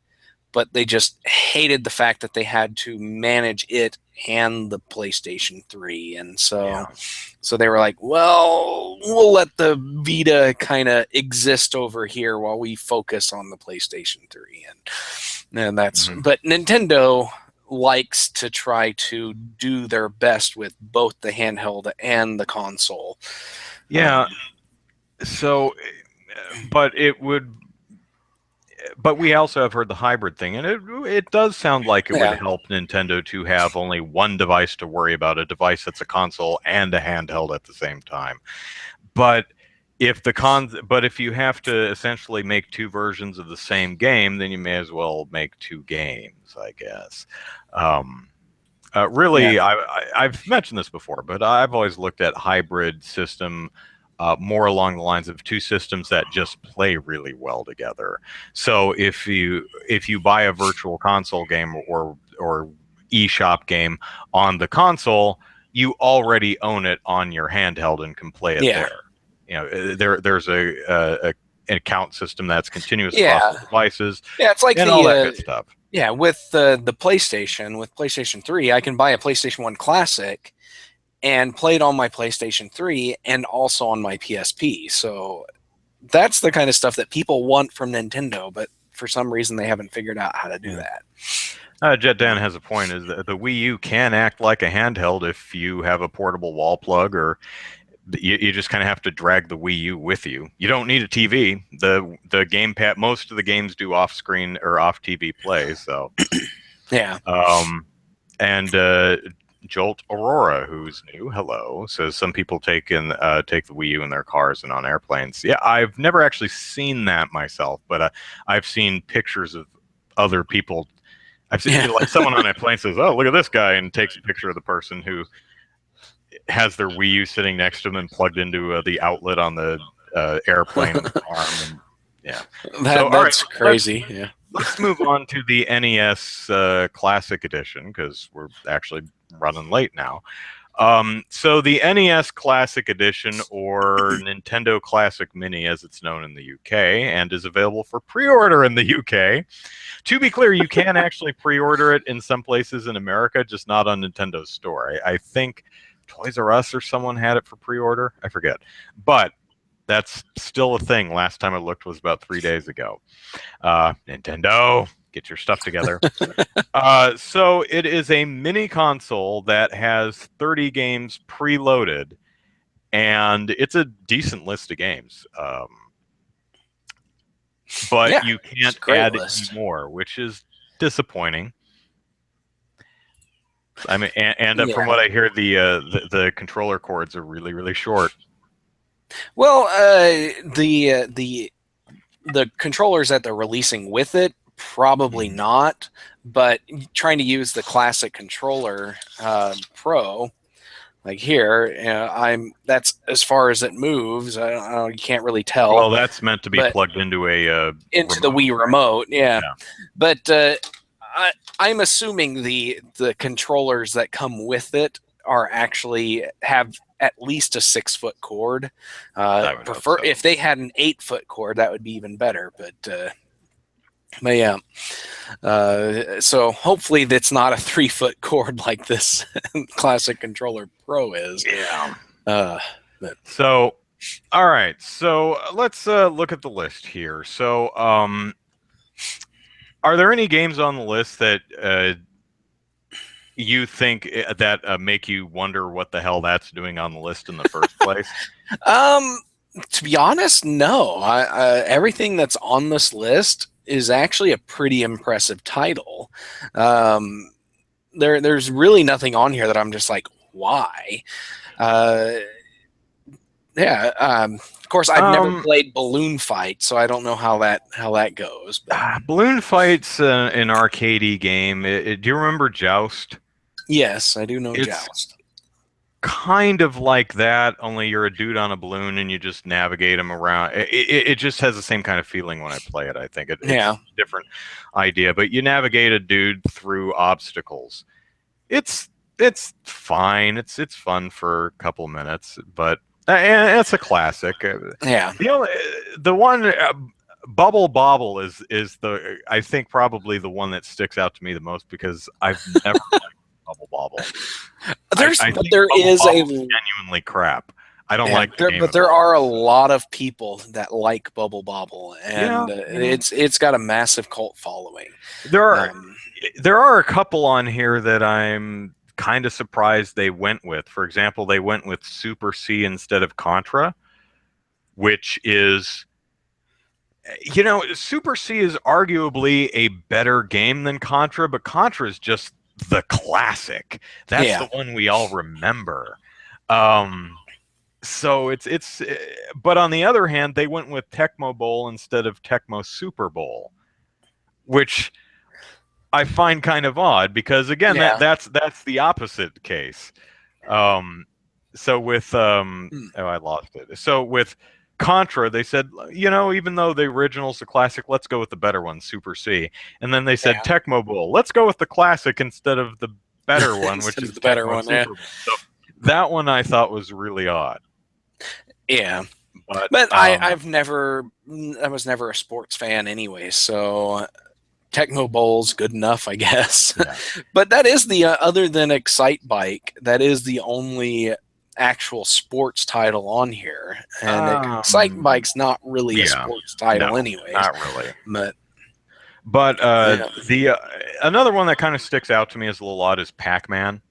but they just hated the fact that they had to manage it and the PlayStation 3. And so they were like, well, we'll let the Vita kind of exist over here while we focus on the PlayStation 3. And that's, but Nintendo likes to try to do their best with both the handheld and the console. Yeah. But we also have heard the hybrid thing, and it does sound like it would help Nintendo to have only one device to worry about, a device that's a console and a handheld at the same time. But if you have to essentially make two versions of the same game, then you may as well make two games, I guess. Really, I've mentioned this before, but I've always looked at hybrid system more along the lines of two systems that just play really well together. So if you buy a virtual console game or eShop game on the console, you already own it on your handheld and can play it there. There's an account system that's continuous across the devices. Yeah, it's like all that good stuff. Yeah, with the PlayStation, with PlayStation 3, I can buy a PlayStation 1 Classic and play it on my PlayStation 3 and also on my PSP. So that's the kind of stuff that people want from Nintendo, but for some reason they haven't figured out how to do that. Jet Dan has a point, is that the Wii U can act like a handheld if you have a portable wall plug, or you just kind of have to drag the Wii U with you. You don't need a TV. The gamepad, most of the games do off-screen or off-TV play, so. Yeah. And Jolt Aurora, who's new, hello, says some people take the Wii U in their cars and on airplanes. Yeah, I've never actually seen that myself, but I've seen pictures of other people. I've seen Yeah. like someone on a plane says, "Oh, look at this guy," and takes a picture of the person who has their Wii U sitting next to them and plugged into the outlet on the airplane arm. And yeah. So, all right, That's crazy. Yeah. let's move on to the NES Classic Edition because we're actually running late now. So the NES Classic Edition, or Nintendo Classic Mini as it's known in the UK, and is available for pre-order in the UK. To be clear, you can actually pre-order it in some places in America, just not on Nintendo's store. I think Toys R Us or someone had it for pre-order. I forget. But that's still a thing. Last time I looked was about 3 days ago. Nintendo, get your stuff together. So it is a mini console that has 30 games preloaded, and it's a decent list of games. But Yeah, you it's can't a great add list. any more, which is disappointing. I mean, and Yeah. from what I hear, the controller cords are really, really short. Well, the controllers that they're releasing with it, probably not. But trying to use the classic controller Pro, like here, that's as far as it moves. I don't know, you can't really tell. Well, that's meant to be But plugged into a into the remote. Wii remote, yeah. Yeah. But I'm assuming the controllers that come with it are actually have at least a 6-foot cord. I would Prefer hope so. if they had an 8-foot cord, that would be even better. But yeah. So hopefully that's not a 3-foot cord like this classic controller Pro is. Yeah. But So, all right. So let's look at the list here. So, are there any games on the list that you think that make you wonder what the hell that's doing on the list in the first place? to be honest, no. Everything that's on this list is actually a pretty impressive title. There's really nothing on here that I'm just like, why? Yeah. Of course, I've never played Balloon Fight, so I don't know how that goes. But Balloon Fight's an arcadey game. Do you remember Joust? yes, I do know It's Joust. kind of like that, only you're a dude on a balloon and you just navigate them around. It just has the same kind of feeling when I play it. I think it's a different idea, but you navigate a dude through obstacles. It's fine. It's fun for a couple minutes, but it's a classic. Yeah. The one Bubble Bobble is the I think probably the one that sticks out to me the most because I've never liked Bubble Bobble. There is genuinely crap. I don't like the game, but there are a lot of people that like Bubble Bobble, and it's got a massive cult following. There are a couple on here that I'm kind of surprised they went with. For example, they went with Super C instead of Contra, which is, Super C is arguably a better game than Contra, but Contra is just the classic. That's the one we all remember. So it's but on the other hand, they went with Tecmo Bowl instead of Tecmo Super Bowl, which I find kind of odd because again, that's the opposite case. So with I lost it. So with Contra, they said, even though the original's the classic, let's go with the better one, Super C. And then they said Tecmo Bowl, let's go with the classic instead of the better one, which is the better Tecmo one. Super Bowl. So that one I thought was really odd. Yeah. But I was never a sports fan anyway, so Tecmo Bowl's good enough, I guess. Yeah. But that is the other than Excite Bike, that is the only actual sports title on here, and Excite Bike's not really a sports title anyway. Not really. But the another one that kind of sticks out to me as a little odd is Pac-Man.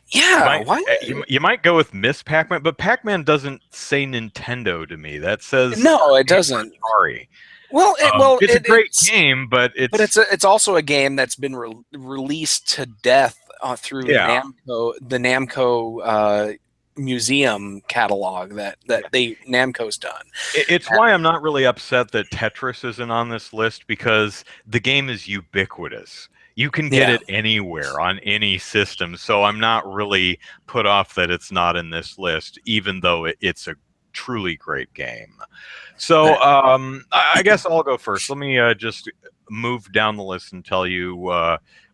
You might go with Miss Pac-Man, but Pac-Man doesn't say Nintendo to me. That says no, it doesn't. Sorry. Well, it's a great game, but it's also a game that's been released to death through Yeah. the Namco museum catalog that Namco's done. It's why I'm not really upset that Tetris isn't on this list because the game is ubiquitous. You can get Yeah, it anywhere on any system, so I'm not really put off that it's not in this list, even though it's a truly great game. So yeah. I guess I'll go first. Let me just move down the list and tell you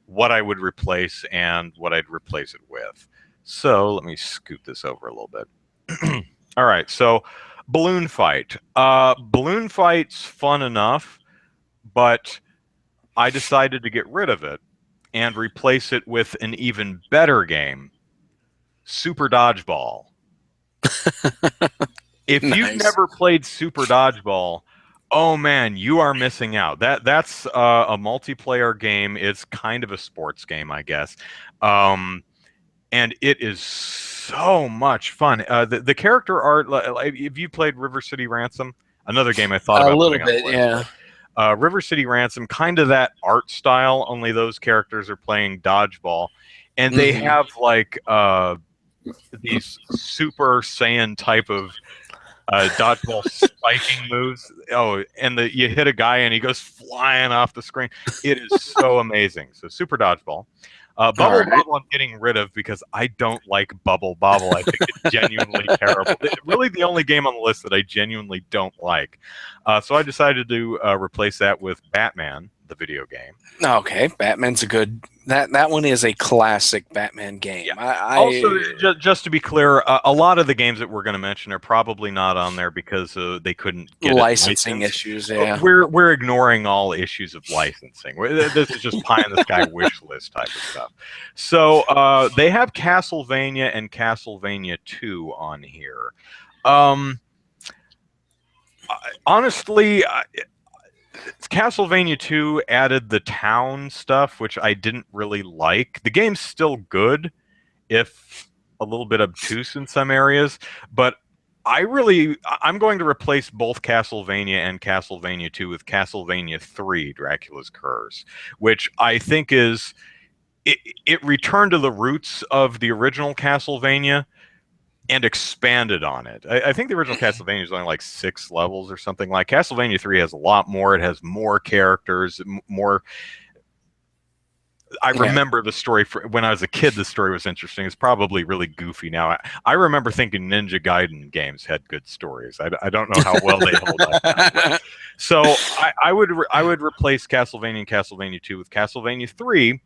what I would replace and what I'd replace it with. So let me scoot this over a little bit. All right, so balloon fight. Balloon fight's fun enough, but I decided to get rid of it and replace it with an even better game, Super Dodgeball. If you've Nice. never played Super Dodgeball, oh man, you are missing out. That's a multiplayer game. It's kind of a sports game, I guess, and it is so much fun. The character art. Have you played River City Ransom? Another game I thought A about little putting on bit, the list, yeah. but River City Ransom, kind of that art style. Only those characters are playing dodgeball, and they Hmm. have like these Super Saiyan type of dodgeball spiking moves. Oh, and you hit a guy and he goes flying off the screen. It is so amazing. So Super Dodgeball. All Bubble right. Bobble I'm getting rid of because I don't like Bubble Bobble. I think it's genuinely terrible. Really the only game on the list that I genuinely don't like. So I decided to replace that with Batman, the video game. Okay, Batman's a good. That one is a classic Batman game. Yeah. Also, I just to be clear, a lot of the games that we're going to mention are probably not on there because they couldn't get it licensing licensed. issues, yeah. We're ignoring all issues of licensing. This is just pie in the sky wish list type of stuff. So they have Castlevania and Castlevania 2 on here. Um, honestly, Castlevania 2 added the town stuff, which I didn't really like. The game's still good, if a little bit obtuse in some areas, but I'm going to replace both Castlevania and Castlevania 2 with Castlevania 3 Dracula's Curse, which I think it returned to the roots of the original Castlevania and expanded on it. I think the original Castlevania is only like 6 levels or something. Like Castlevania 3 has a lot more. It has more characters, more. I Yeah. remember the story when I was a kid. The story was interesting. It's probably really goofy now. I remember thinking Ninja Gaiden games had good stories. I don't know how well they hold up now. So I would replace Castlevania and Castlevania 2 with Castlevania 3,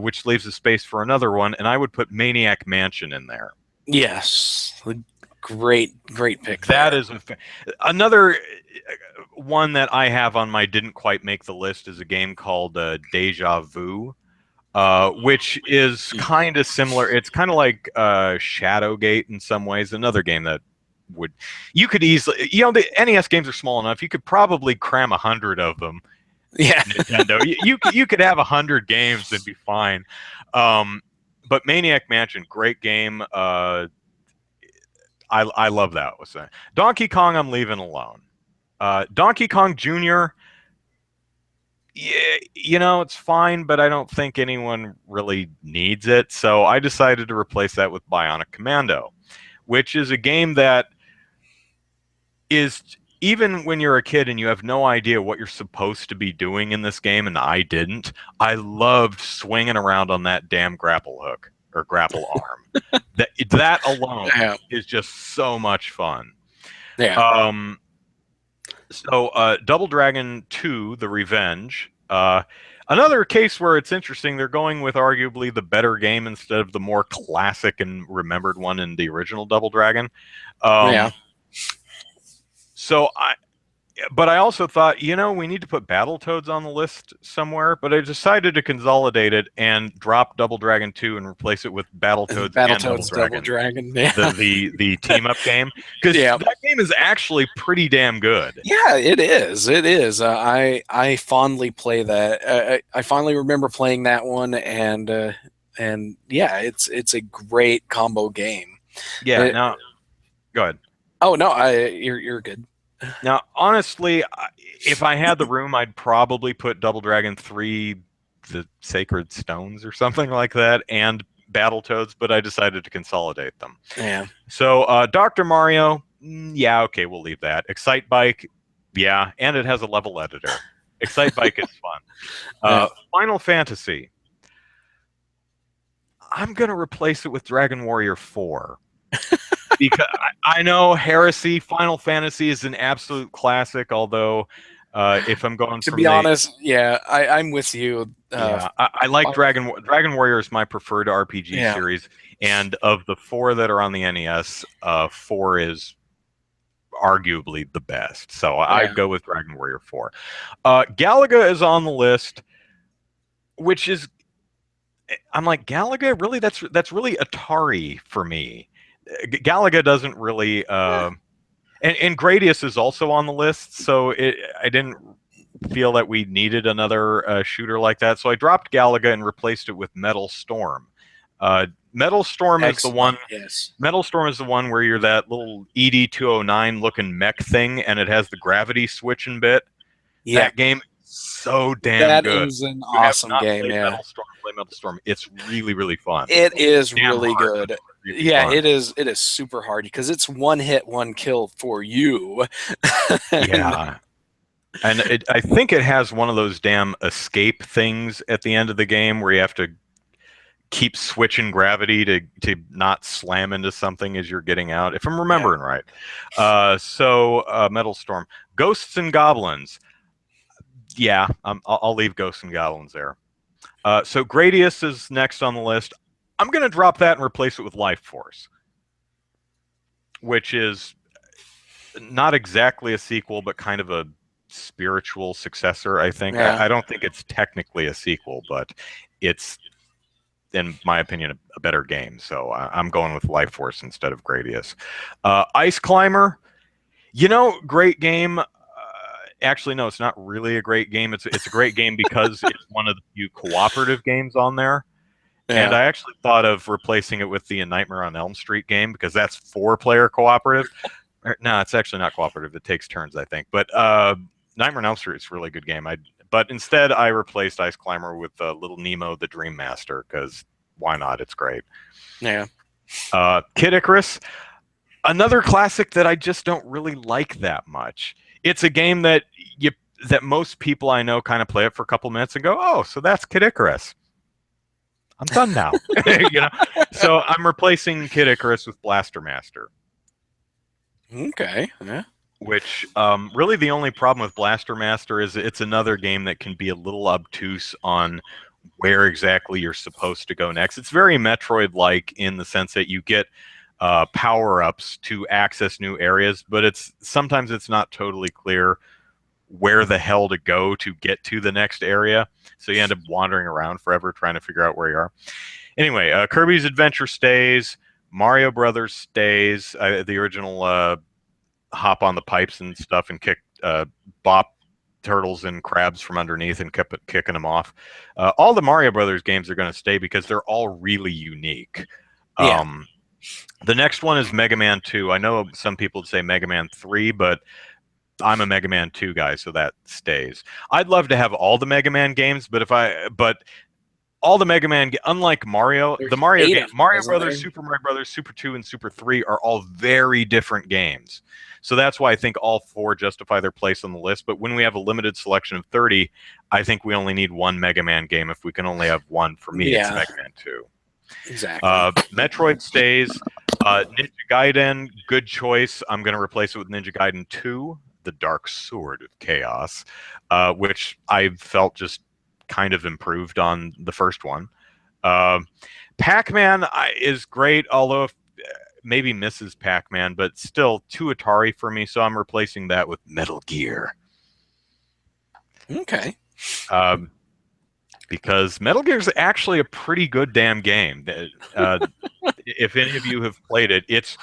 which leaves a space for another one, and I would put Maniac Mansion in there. Yes, great pick That there. is another one that I have on my didn't quite make the list is a game called Deja Vu. Which is kind of similar. It's kind of like Shadowgate in some ways. Another game that would you could easily, the NES games are small enough. You could probably cram 100 of them Yeah. in Nintendo. You could have 100 games and be fine. But Maniac Mansion, great game. I love that. Donkey Kong, I'm leaving alone. Donkey Kong Jr. Yeah, it's fine, but I don't think anyone really needs it. So I decided to replace that with Bionic Commando, which is a game that is, even when you're a kid and you have no idea what you're supposed to be doing in this game, and I didn't, I loved swinging around on that damn grapple hook or grapple arm. That alone Yeah. is just so much fun. Yeah. So Double Dragon 2, The Revenge. Another case where it's interesting, they're going with arguably the better game instead of the more classic and remembered one in the original Double Dragon. Yeah. So but I also thought, we need to put Battletoads on the list somewhere, but I decided to consolidate it and drop Double Dragon 2 and replace it with Battletoads and Double Battletoads Double Dragon, Dragon. Yeah. the team up game, because Yeah. that game is actually pretty damn good. Yeah, it is. It is. I fondly play that. I fondly remember playing that one, and yeah, it's a great combo game. Yeah, It- now go ahead. oh no, you're good. Now, honestly, if I had the room, I'd probably put Double Dragon 3 the Sacred Stones or something like that, and Battletoads, but I decided to consolidate them. Yeah. So Dr. Mario, yeah, okay, we'll leave that. Excite Bike, yeah, and it has a level editor. Excite Bike is fun. Yeah. Final Fantasy, I'm going to replace it with Dragon Warrior 4. Because I know Heresy, Final Fantasy is an absolute classic, although if I'm going To from be the honest, yeah, I'm with you. yeah, I like Dragon Warrior is my preferred RPG Yeah. series, and of the 4 that are on the NES, 4 is arguably the best. So Yeah. I'd go with Dragon Warrior 4. Galaga is on the list, which is I'm like Galaga. Really, that's really Atari for me. Galaga doesn't really. And Gradius is also on the list, so I didn't feel that we needed another shooter like that. So I dropped Galaga and replaced it with Metal Storm. Metal Storm is the one. Excellent. Yes. Metal Storm is the one where you're that little ED-209 looking mech thing, and it has the gravity switching bit. Yeah. That game is so damn That good. is an You have awesome not game. played Yeah. Metal Storm, play Metal Storm. It's really, really fun. It is Damn really hard, good. but really Yeah, fun. it is. It is super hard because it's one hit, one kill for you. Yeah. And I think it has one of those damn escape things at the end of the game where you have to keep switching gravity to not slam into something as you're getting out, if I'm remembering right. Metal Storm. Ghosts and Goblins. Yeah, I'll leave Ghosts and Goblins there. So Gradius is next on the list. I'm going to drop that and replace it with Life Force, which is not exactly a sequel, but kind of a spiritual successor, I think. Yeah. I don't think it's technically a sequel, but it's, in my opinion, a better game. So I'm going with Life Force instead of Gradius. Ice Climber, great game. Actually, no, it's not really a great game. It's a great game because it's one of the few cooperative games on there. And Yeah. I actually thought of replacing it with the Nightmare on Elm Street game because that's 4-player cooperative. No, it's actually not cooperative. It takes turns, I think. But Nightmare on Elm Street is a really good game. But instead, I replaced Ice Climber with Little Nemo, the Dream Master, because why not? It's great. Yeah. Kid Icarus, another classic that I just don't really like that much. It's a game that most people I know kind of play it for a couple minutes and go, "Oh, so that's Kid Icarus. I'm done now." So I'm replacing Kid Icarus with Blaster Master. Okay. Yeah. Which really the only problem with Blaster Master is it's another game that can be a little obtuse on where exactly you're supposed to go next. It's very Metroid-like in the sense that you get power-ups to access new areas, but sometimes it's not totally clear where the hell to go to get to the next area. So you end up wandering around forever trying to figure out where you are. Anyway, Kirby's Adventure stays. Mario Brothers stays. The original hop on the pipes and stuff and bop turtles and crabs from underneath and kept kicking them off. All the Mario Brothers games are going to stay because they're all really unique. Yeah. The next one is Mega Man 2. I know some people would say Mega Man 3, but I'm a Mega Man 2 guy, so that stays. I'd love to have all the Mega Man games, but all the Mega Man, unlike Mario, There's the Mario 8 game, of them, Mario isn't Brothers, there? Super Mario Brothers, Super 2, and Super 3 are all very different games. So that's why I think all 4 justify their place on the list. But when we have a limited selection of 30, I think we only need one Mega Man game. If we can only have one, for me, it's Yeah. Mega Man 2. Exactly. Metroid stays. Ninja Gaiden, good choice. I'm going to replace it with Ninja Gaiden 2, The Dark Sword of Chaos, which I felt just kind of improved on the first one. Pac-Man is great, although maybe misses Pac-Man, but still too Atari for me, so I'm replacing that with Metal Gear. Okay. Because Metal Gear is actually a pretty good damn game. If any of you have played it, it's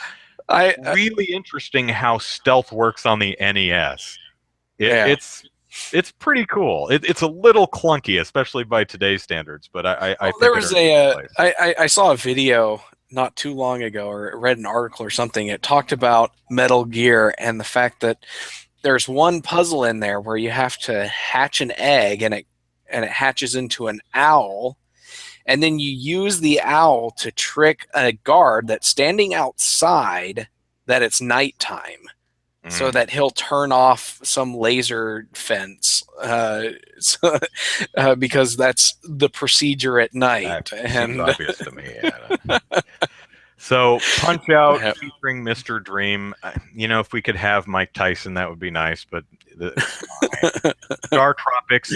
really interesting how stealth works on the NES. It's pretty cool. It's a little clunky, especially by today's standards, but I think there was I saw a video not too long ago, or read an article or something. It talked about Metal Gear and the fact that there's one puzzle in there where you have to hatch an egg, and and it hatches into an owl. And then you use the owl to trick a guard that's standing outside that it's nighttime, so that he'll turn off some laser fence, because that's the procedure at night. That seems obvious to me. Yeah. So Punch Out featuring Mr. Dream. If we could have Mike Tyson, that would be nice. But Star Tropics,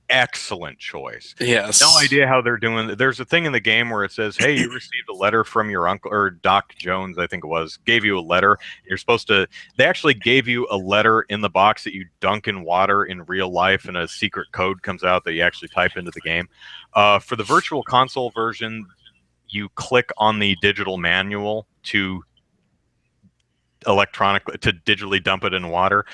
excellent choice. Yes. No idea how they're doing. There's a thing in the game where it says, "Hey, you received a letter from your uncle," or Doc Jones, I think it was, gave you a letter. You're supposed to. They actually gave you a letter in the box that you dunk in water in real life, and a secret code comes out that you actually type into the game. For the Virtual Console version, you click on the digital manual to digitally dump it in water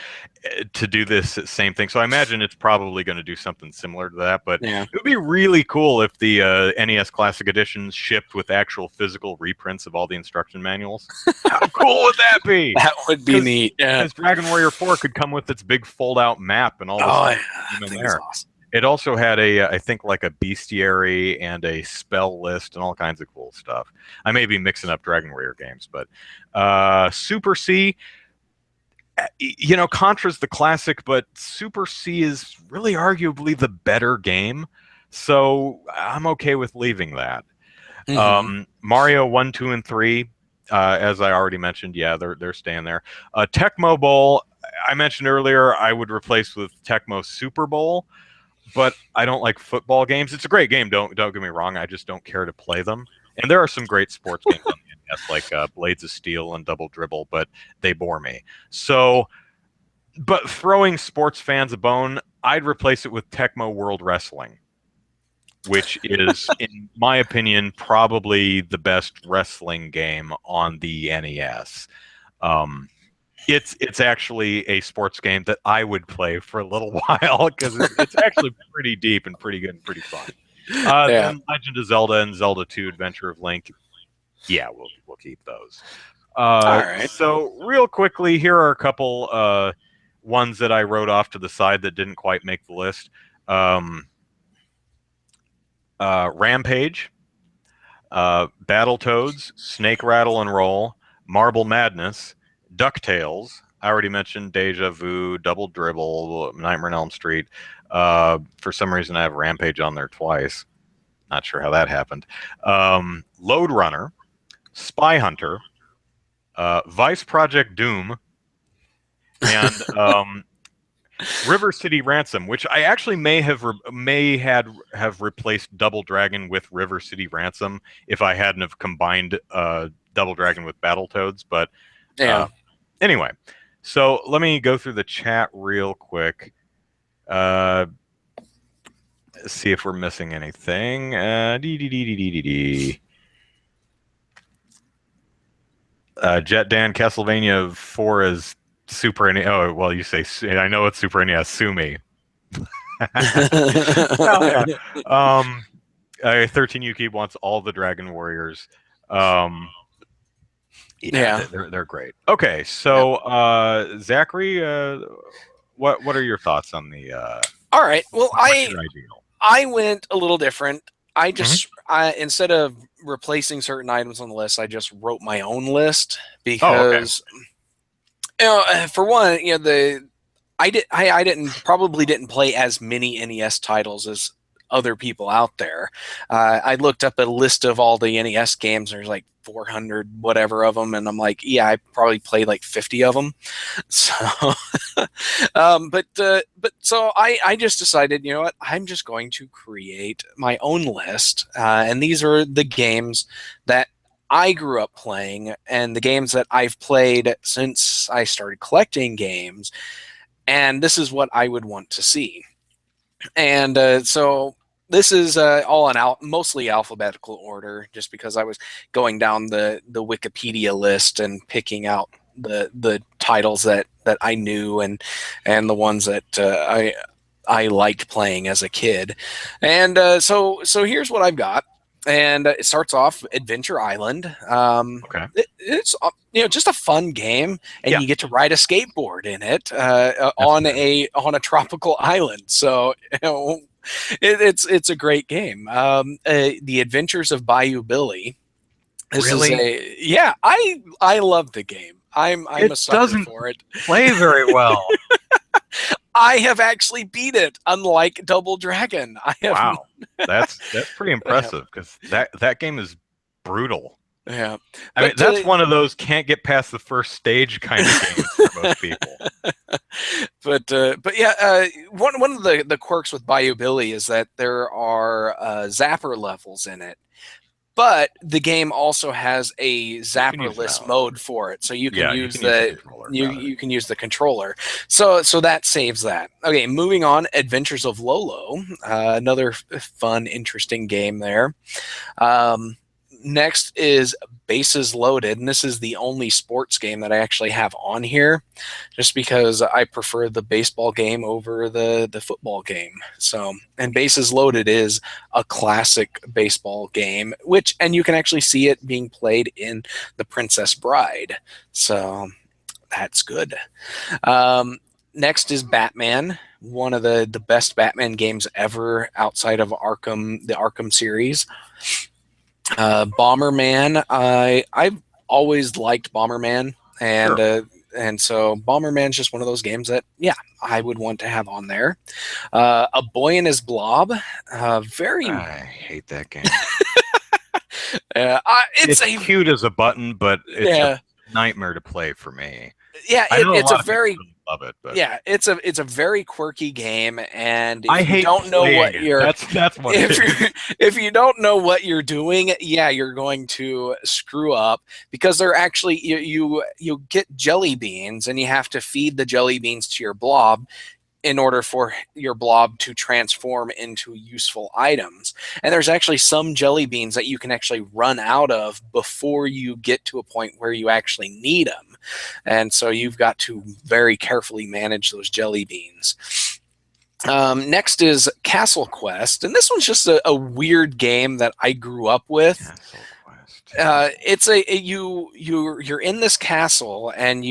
to do this same thing. So I imagine it's probably going to do something similar to that, but Yeah. it would be really cool if the NES Classic Edition shipped with actual physical reprints of all the instruction manuals. How cool would that be? That would be neat. Yeah. Because Dragon Warrior 4 could come with its big fold-out map and all this I think it's awesome. It also had I think like a bestiary and a spell list and all kinds of cool stuff. I may be mixing up Dragon Warrior games, but Super C, Contra's the classic, but Super C is really arguably the better game. So I'm okay with leaving that. Mario 1, 2, and 3, as I already mentioned, yeah, they're staying there. Tecmo Bowl, I mentioned earlier, I would replace with Tecmo Super Bowl. But I don't like football games. It's a great game. Don't get me wrong. I just don't care to play them. And there are some great sports games on the NES, like Blades of Steel and Double Dribble, but they bore me. So, but throwing sports fans a bone, I'd replace it with Tecmo World Wrestling, which is, in my opinion, probably the best wrestling game on the NES. It's actually a sports game that I would play for a little while because it's actually pretty deep and pretty good and pretty fun. Then Legend of Zelda and Zelda 2: Adventure of Link. Yeah, we'll keep those. All right. So real quickly, here are a couple ones that I wrote off to the side that didn't quite make the list. Rampage, Battletoads, Snake Rattle and Roll, Marble Madness, DuckTales. I already mentioned Deja Vu, Double Dribble, Nightmare on Elm Street. For some reason, I have Rampage on there twice. Not sure how that happened. Lode Runner, Spy Hunter, Vice Project Doom, and River City Ransom, which I actually may have replaced Double Dragon with River City Ransom if I hadn't have combined Double Dragon with Battletoads. But anyway, so let me go through the chat real quick. See if we're missing anything. Jet Dan, Castlevania 4 is Super NES. Oh, well, you say, I know it's Super NES. Sue me. 13 Yuki wants all the Dragon Warriors. They're great. Okay, so Zachary, what are your thoughts on the? All right. Well, I went a little different. I just instead of replacing certain items on the list, I just wrote my own list because, for one, I probably didn't play as many NES titles as other people out there. I looked up a list of all the NES games. There's like 400 whatever of them, and I'm like, yeah, I probably played like 50 of them. So, so I just decided, you know what, I'm just going to create my own list, and these are the games that I grew up playing and the games that I've played since I started collecting games, and this is what I would want to see. And so this is all in mostly alphabetical order, just because I was going down the Wikipedia list and picking out the titles that I knew and the ones that I liked playing as a kid. And so here's what I've got. And it starts off Adventure Island. It's just a fun game, and you get to ride a skateboard in it on a tropical island. So It's a great game. The Adventures of Bayou Billy. This is Really? a yeah. I love the game. I'm It a sucker doesn't for it. play very well. I have actually beat it, unlike Double Dragon. I have. Wow. That's pretty Yeah, impressive because that game is brutal. yeah. I mean, But that's one of those can't get past the first stage kind of games for most people. but yeah, one of the quirks with Bayou Billy is that there are zapper levels in it. But the game also has a You can use zapperless mouse. mode for it, so you can Yeah, you use can use the the controller. you Got it. you can use the controller. So that saves that. Okay, moving on. Adventures of Lolo, another fun, interesting game there. Um, Next is Bases Loaded, and this is the only sports game that I actually have on here, just because I prefer the baseball game over the football game. So, and Bases Loaded is a classic baseball game, and you can actually see it being played in The Princess Bride. So that's good. Um, Next is Batman, one of the best Batman games ever outside of the Arkham series. Bomberman. I've always liked Bomberman, Sure. and so Bomberman's just one of those games that I would want to have on there. A Boy and His Blob. Very. I hate that game. It's It's a cute as a button, but it's a yeah nightmare to play for me. yeah. I know a It's a lot of people very really love it, but it's a very quirky game, and I if you hate don't know playing what it. you're That's what it if is. you if you don't know what you're doing, you're going to screw up because they're actually you get jelly beans and you have to feed the jelly beans to your blob in order for your blob to transform into useful items. And there's actually some jelly beans that you can actually run out of before you get to a point where you actually need them. And so you've got to very carefully manage those jelly beans. Next is Castle Quest, and this one's just a weird game that I grew up with. Castle Quest. It's you're in this castle, and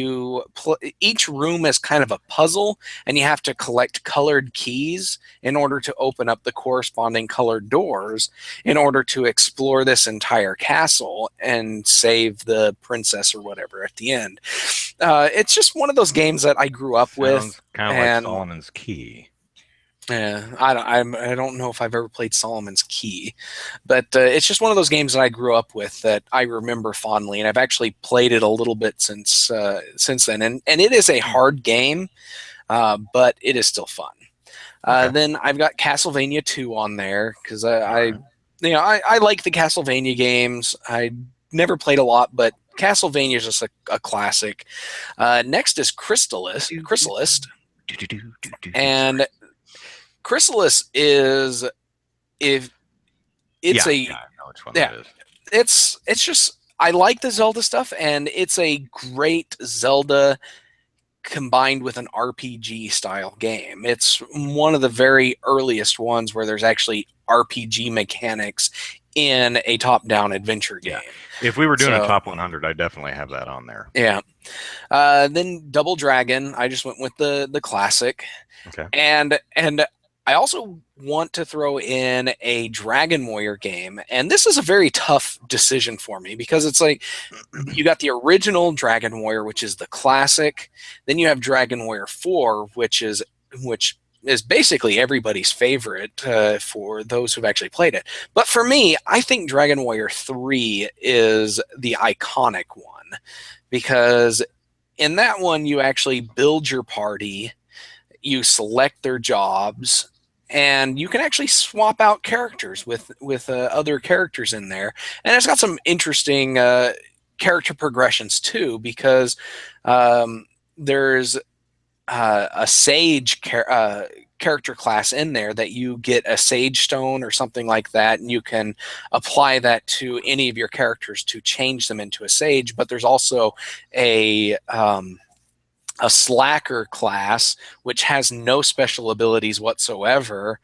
each room is kind of a puzzle, and you have to collect colored keys in order to open up the corresponding colored doors in order to explore this entire castle and save the princess or whatever at the end. It's just one of those games that I grew up with, Sounds kind of like and Solomon's Key. yeah, I don't know if I've ever played Solomon's Key, but it's just one of those games that I grew up with that I remember fondly, and I've actually played it a little bit since then. And it is a hard game, but it is still fun. Okay. Then I've got Castlevania 2 on there because All right. I like the Castlevania games. I never played a lot, but Castlevania is just a classic. Next is Chrysalis, and Chrysalis is if it's Yeah, a yeah, I know which one yeah that is. it's just I like the Zelda stuff, and it's a great Zelda combined with an RPG style game. It's one of the very earliest ones where there's actually RPG mechanics in a top-down adventure game. Yeah. If we were doing a So, top 100, I definitely have that on there. yeah. Then Double Dragon, I just went with the classic. Okay. And I also want to throw in a Dragon Warrior game, and this is a very tough decision for me because it's like you got the original Dragon Warrior, which is the classic, then you have Dragon Warrior 4, which is basically everybody's favorite for those who've actually played it. But for me, I think Dragon Warrior 3 is the iconic one because in that one you actually build your party, you select their jobs, and you can actually swap out characters with other characters in there, and it's got some interesting character progressions too because there's a sage character class in there that you get a sage stone or something like that, and you can apply that to any of your characters to change them into a sage. But there's also a slacker class which has no special abilities whatsoever,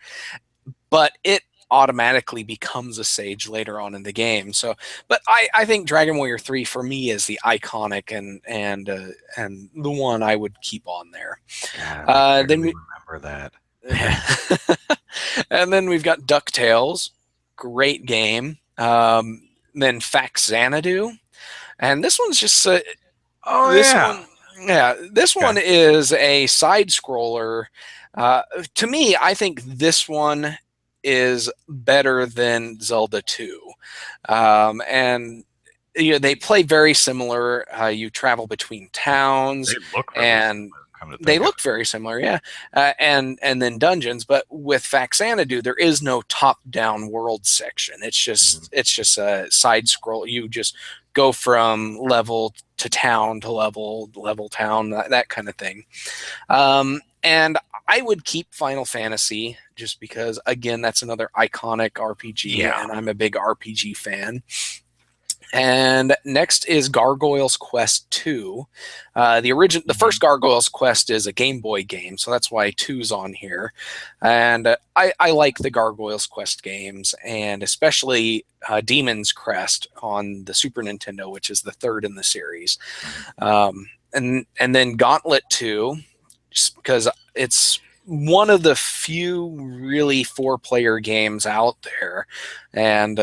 but it automatically becomes a sage later on in the game. So, but I think Dragon Warrior 3 for me is the iconic and the one I would keep on there. God, I Then barely we remember that. And then we've got DuckTales, great game. Then Faxanadu, and this one's just Oh this yeah. one. Yeah, this Okay. one is a side scroller. To me, I think this one is better than Zelda 2. And they play very similar. You travel between They towns, look really and similar, come to they think of look very similar, yeah. And then dungeons, but with Faxanadu, there is no top-down world section. It's it. Mhm. just a side scroll. You just go from level to town to level town, that kind of thing. And I would keep Final Fantasy just because, again, that's another iconic RPG, Yeah. and I'm a big RPG fan. And next is Gargoyle's Quest 2. The first Gargoyle's Quest is a Game Boy game, so that's why 2's on here. And I like the Gargoyle's Quest games, and especially Demon's Crest on the Super Nintendo, which is the third in the series. And then Gauntlet 2, just because it's one of the few really 4-player games out there, and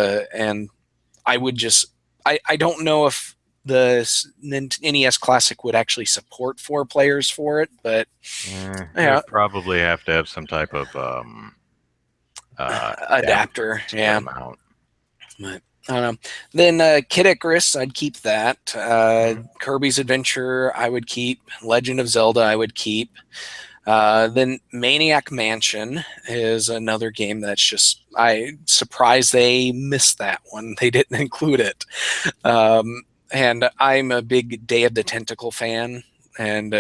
I would just I don't know if the NES Classic would actually support 4 players for it, but It yeah, would probably have to have some type of adapter adapter, spread yeah. them out. But, I don't know. Then Kid Icarus, I'd keep that. Mhm. Kirby's Adventure, I would keep. Legend of Zelda, I would keep. Then Maniac Mansion is another game that's just I surprised they missed that one. They didn't include it. And I'm a big Day of the Tentacle fan, and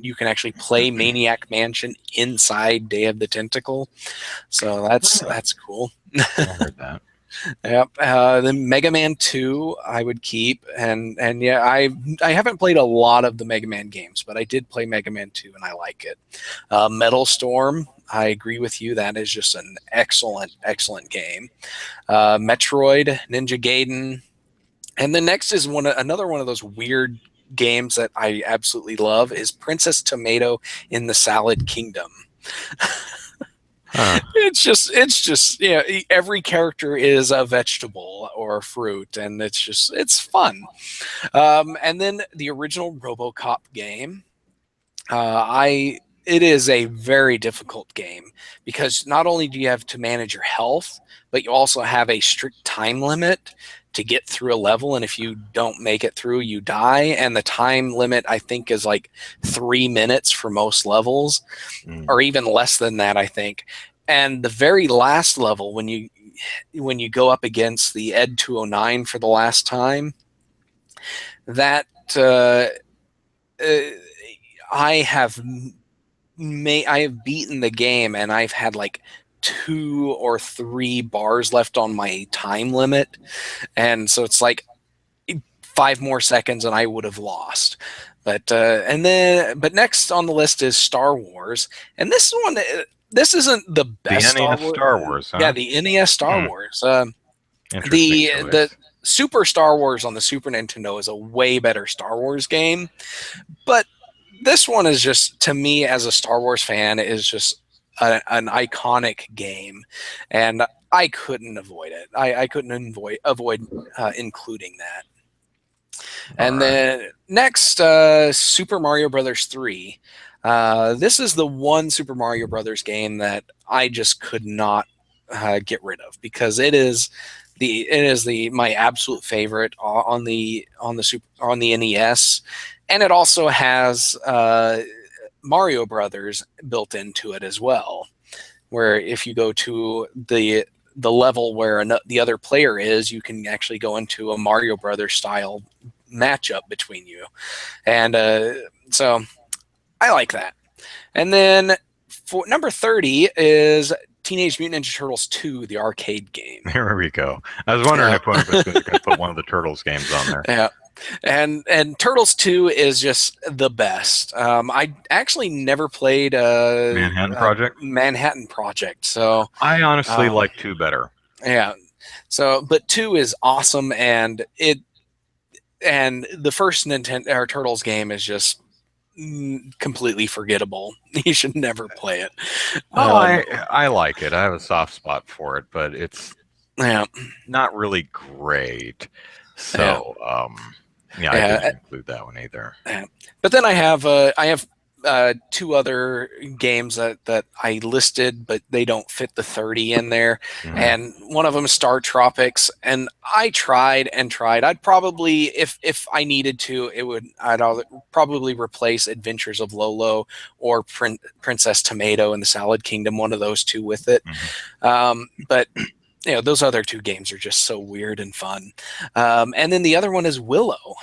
you can actually play Maniac Mansion inside Day of the Tentacle, so Really? that's cool. I heard that. Yep. Then Mega Man 2, I would keep, and yeah, I haven't played a lot of the Mega Man games, but I did play Mega Man 2, and I like it. Metal Storm, I agree with you. That is just an excellent game. Metroid, Ninja Gaiden, and the next is another one of those weird games that I absolutely love is Princess Tomato in the Salad Kingdom. Huh. It's just every character is a vegetable or a fruit, and it's fun. And then the original RoboCop game, I it is a very difficult game because not only do you have to manage your health, but you also have a strict time limit to get through a level, and if you don't make it through, you die. And the time limit, I think, is like 3 minutes for most levels, Mm. or even less than that, I think. And the very last level, when you go up against the Ed 209 for the last time, that uh, I have I have beaten the game, and I've had like 2 or 3 bars left on my time limit, and so it's like 5 more seconds and I would have lost. But next on the list is Star Wars, and this isn't the The best Star NES Wars. Star Wars, Yeah, huh? the NES Star Hmm. Wars. Interesting The choice. Super Star Wars on the Super Nintendo is a way better Star Wars game, but this one is just, to me as a Star Wars fan, is just an iconic game, and I couldn't avoid it. I couldn't avoid including that. All And right. then next, Super Mario Brothers 3. This is the one Super Mario Brothers game that I just could not get rid of because it is the my absolute favorite on the NES, and it also has Mario Brothers built into it as well. Where if you go to the level where the other player is, you can actually go into a Mario Brothers style matchup between you, and so I like that. And then for number 30 is Teenage Mutant Ninja Turtles 2, the arcade game. Here we go. I was wondering Yeah, if one of us was going to put one of the Turtles games on there. yeah. And Turtles 2 is just the best. I actually never played Manhattan Project. Manhattan Project, so I honestly um, like two better. yeah. So, but 2 is awesome, and the first Nintendo or Turtles game is just completely forgettable. You should never play it. Oh, I like it. I have a soft spot for it, but it's Yeah, not really great. yeah, So, yeah, I yeah. didn't include that one either. Yeah. But then I have two other games that I listed, but they don't fit the 30 in there. Mhm. And one of them is Star Tropics. And I tried and tried. I'd probably, if I needed to, probably replace Adventures of Lolo or Princess Tomato in the Salad Kingdom, one of those two with it. Mhm. But those other two games are just so weird and fun. And then the other one is Willow,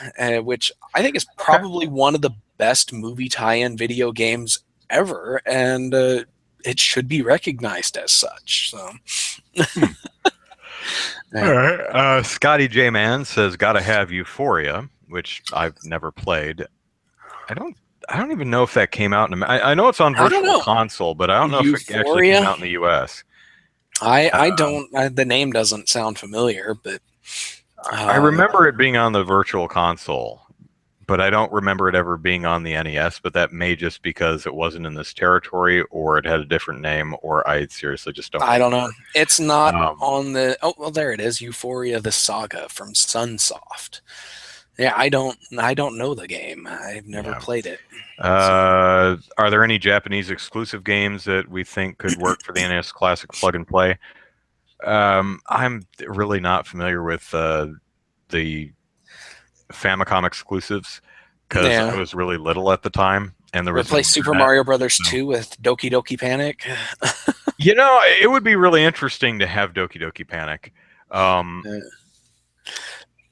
which I think is Okay. probably one of the best movie tie-in video games ever, and it should be recognized as such. So, Hmm. All yeah. right. Scotty J Man says, "Gotta have Euphoria," which I've never played. I don't. I don't even know if that came out I know it's on I don't Virtual know. Console, but I don't know if it actually came Euphoria. out in the U.S. I Um, don't. The name doesn't sound familiar, but I uh, remember it being on the Virtual Console, but I don't remember it ever being on the NES. But that may just because it wasn't in this territory, or it had a different name, or I seriously just don't I don't know. remember. It's not Um, on the. Oh well, there it is. Euphoria: The Saga from Sunsoft. Yeah, I don't know the game. I've never yeah. played it. So Are there any Japanese exclusive games that we think could work for the NES Classic Plug and Play? I'm really not familiar with the Famicom exclusives because yeah, I was really little at the time and there was no replace Super internet. Mario Brothers So, 2 with Doki Doki Panic. it would be really interesting to have Doki Doki Panic. Um,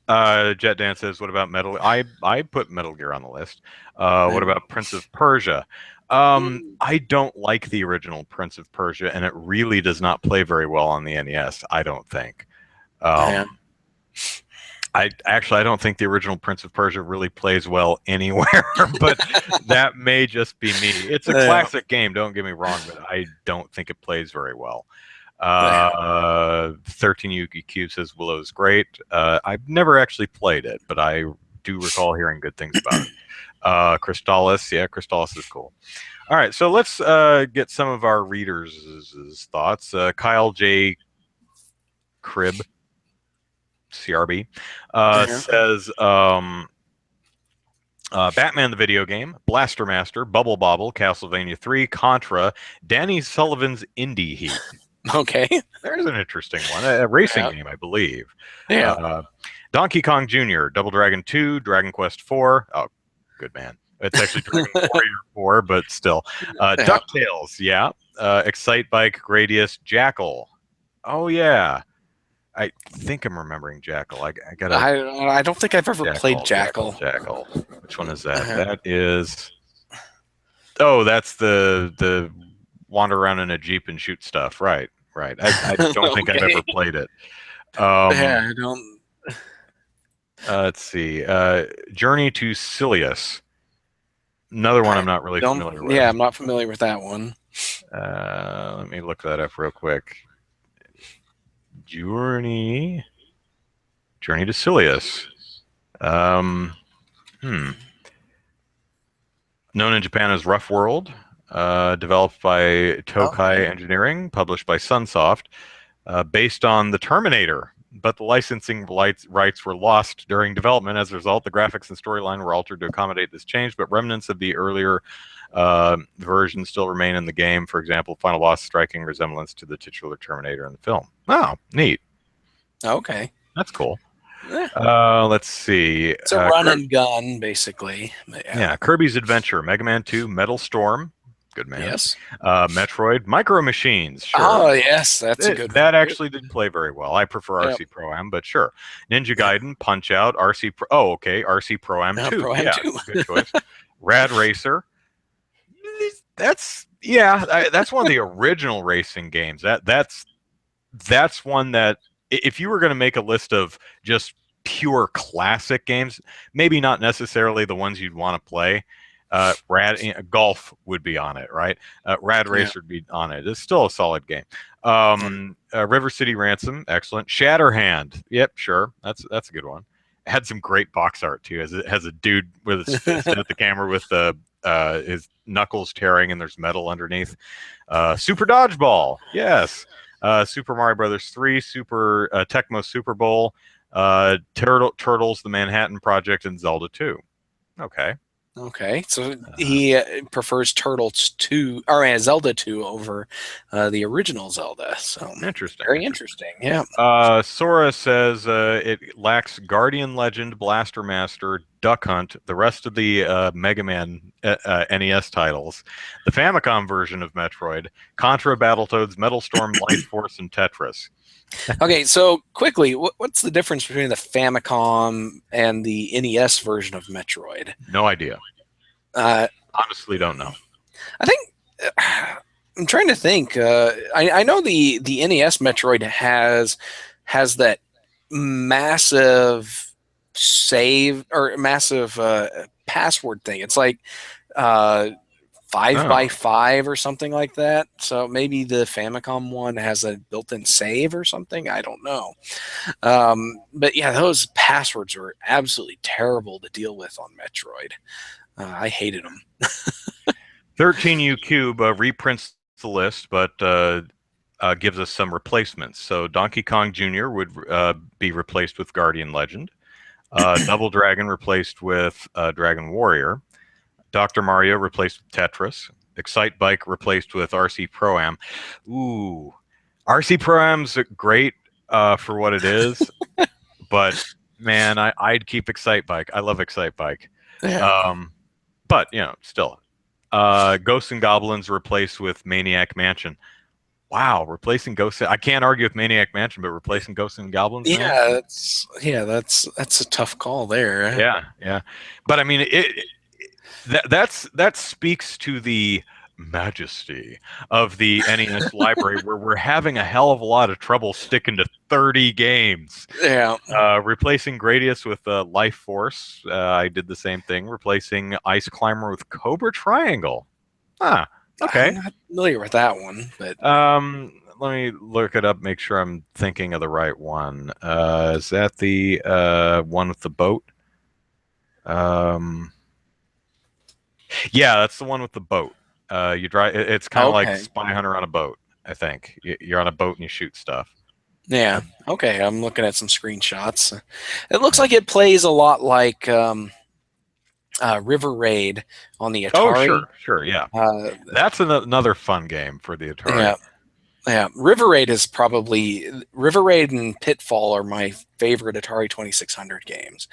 Uh, Jet Dan says, "What about Metal?" I put Metal Gear on the list. What yeah. about Prince of Persia? I don't like the original Prince of Persia, and it really does not play very well on the NES. I don't think. Yeah. Um, I don't think the original Prince of Persia really plays well anywhere, but that may just be me. It's a Yeah. classic game, don't get me wrong, but I don't think it plays very well. Yeah. 13 Yuki Cube says Willow's great. I've never actually played it, but I do recall hearing good things about it. Crystallis, yeah, Crystallis is cool. All right, so let's get some of our readers' thoughts. Kyle J. Crib, CRB, Yeah. says Batman the video game, Blaster Master, Bubble Bobble, Castlevania 3, Contra, Danny Sullivan's Indie Heat. Okay. There's an interesting one, a racing Yeah. game, I believe. Yeah. Uh, Donkey Kong Jr., Double Dragon 2, Dragon Quest 4. Oh, good man. It's actually Dragon Warrior 4, but still. Yeah. DuckTales, yeah. Excite Bike, Gradius, Jackal. Oh, yeah. I think I'm remembering Jackal. I gotta I don't think I've ever played Jackal. Jackal. Which one is that? Uh, That is. Oh, that's the wander around in a jeep and shoot stuff. Right, right. I don't think I've okay. ever played it. Um, Yeah, I don't. let's see. Journey to Silius. Another one I I'm not really don't. familiar Yeah, with. I'm not familiar with that one. Let me look that up real quick. Journey. Journey to Silius. Um, hmm. Known in Japan as Rough World. Developed by Tokai Okay. Engineering, published by Sunsoft, based on the Terminator. But the licensing rights were lost during development. As a result, the graphics and storyline were altered to accommodate this change, but remnants of the earlier version still remain in the game. For example, final boss striking resemblance to the titular Terminator in the film. Oh, neat. Okay. That's cool. Yeah. Let's see. It's a run and gun, basically. But yeah. Yeah, Kirby's Adventure, Mega Man 2, Metal Storm. Good man. Yes. Metroid, Micro Machines, sure. Oh, yes, that's a good That one. actually did play very well. I prefer Yep. RC Pro Am, but sure. Ninja Yeah. Gaiden, Punch Out, RC Pro. Oh, okay. RC Pro Am 2. Pro Am Yeah, 2. good choice. Rad Racer. That's one of the original racing games. That's one that if you were going to make a list of just pure classic games, maybe not necessarily the ones you'd want to play. Golf would be on it, right? Rad Yeah. Racer would be on it. It's still a solid game. Yeah. River City Ransom, excellent. Shatterhand, yep, sure, that's a good one. It had some great box art too. As it has a dude with his fist at the camera with the his knuckles tearing and there's metal underneath. Super Dodgeball, yes. Super Mario Brothers 3, Super Tecmo Super Bowl, Turtles, The Manhattan Project, and Zelda 2. Okay. Okay, so he prefers Turtles 2 or Zelda 2 over the original Zelda. So Interesting. very interesting. Yeah. Sora says it lacks Guardian Legend, Blaster Master, Duck Hunt, the rest of the Mega Man NES titles, the Famicom version of Metroid, Contra, Battletoads, Metal Storm, Light Force, and Tetris. Okay, so quickly, what's the difference between the Famicom and the NES version of Metroid? No idea. Uh, Honestly, don't know. I think I'm trying to think. I know the NES Metroid has that massive save or massive password thing. It's like uh, 5x5 or something like that. So maybe the Famicom one has a built-in save or something. I don't know. But yeah, those passwords were absolutely terrible to deal with on Metroid. I hated them. 13U Cube reprints the list, but gives us some replacements. So Donkey Kong Jr. would be replaced with Guardian Legend. Double Dragon replaced with Dragon Warrior. Dr. Mario replaced with Tetris. Excite Bike replaced with RC Pro-Am. Ooh, RC Pro-Am's great for what it is, but man, I'd keep Excite Bike. I love Excite Bike. Yeah. But, still. Ghosts and Goblins replaced with Maniac Mansion. Wow, replacing Ghosts. I can't argue with Maniac Mansion, but replacing Ghosts and Goblins, man. That's a tough call there. Yeah. But I mean, that speaks to the majesty of the NES library, where we're having a hell of a lot of trouble sticking to 30 games. Yeah. Replacing Gradius with Life Force, I did the same thing. Replacing Ice Climber with Cobra Triangle. Ah, okay. I'm not familiar with that one, but let me look it up, make sure I'm thinking of the right one. Is that the one with the boat? Yeah, that's the one with the boat. You drive. It's kind of like okay. Spy Hunter on a boat. I think you're on a boat and you shoot stuff. Yeah. Okay. I'm looking at some screenshots. It looks like it plays a lot like River Raid on the Oh, Atari. sure, yeah. Uh, That's another fun game for the Atari. yeah. Yeah. River Raid is probably River Raid and Pitfall are my favorite Atari 2600 games.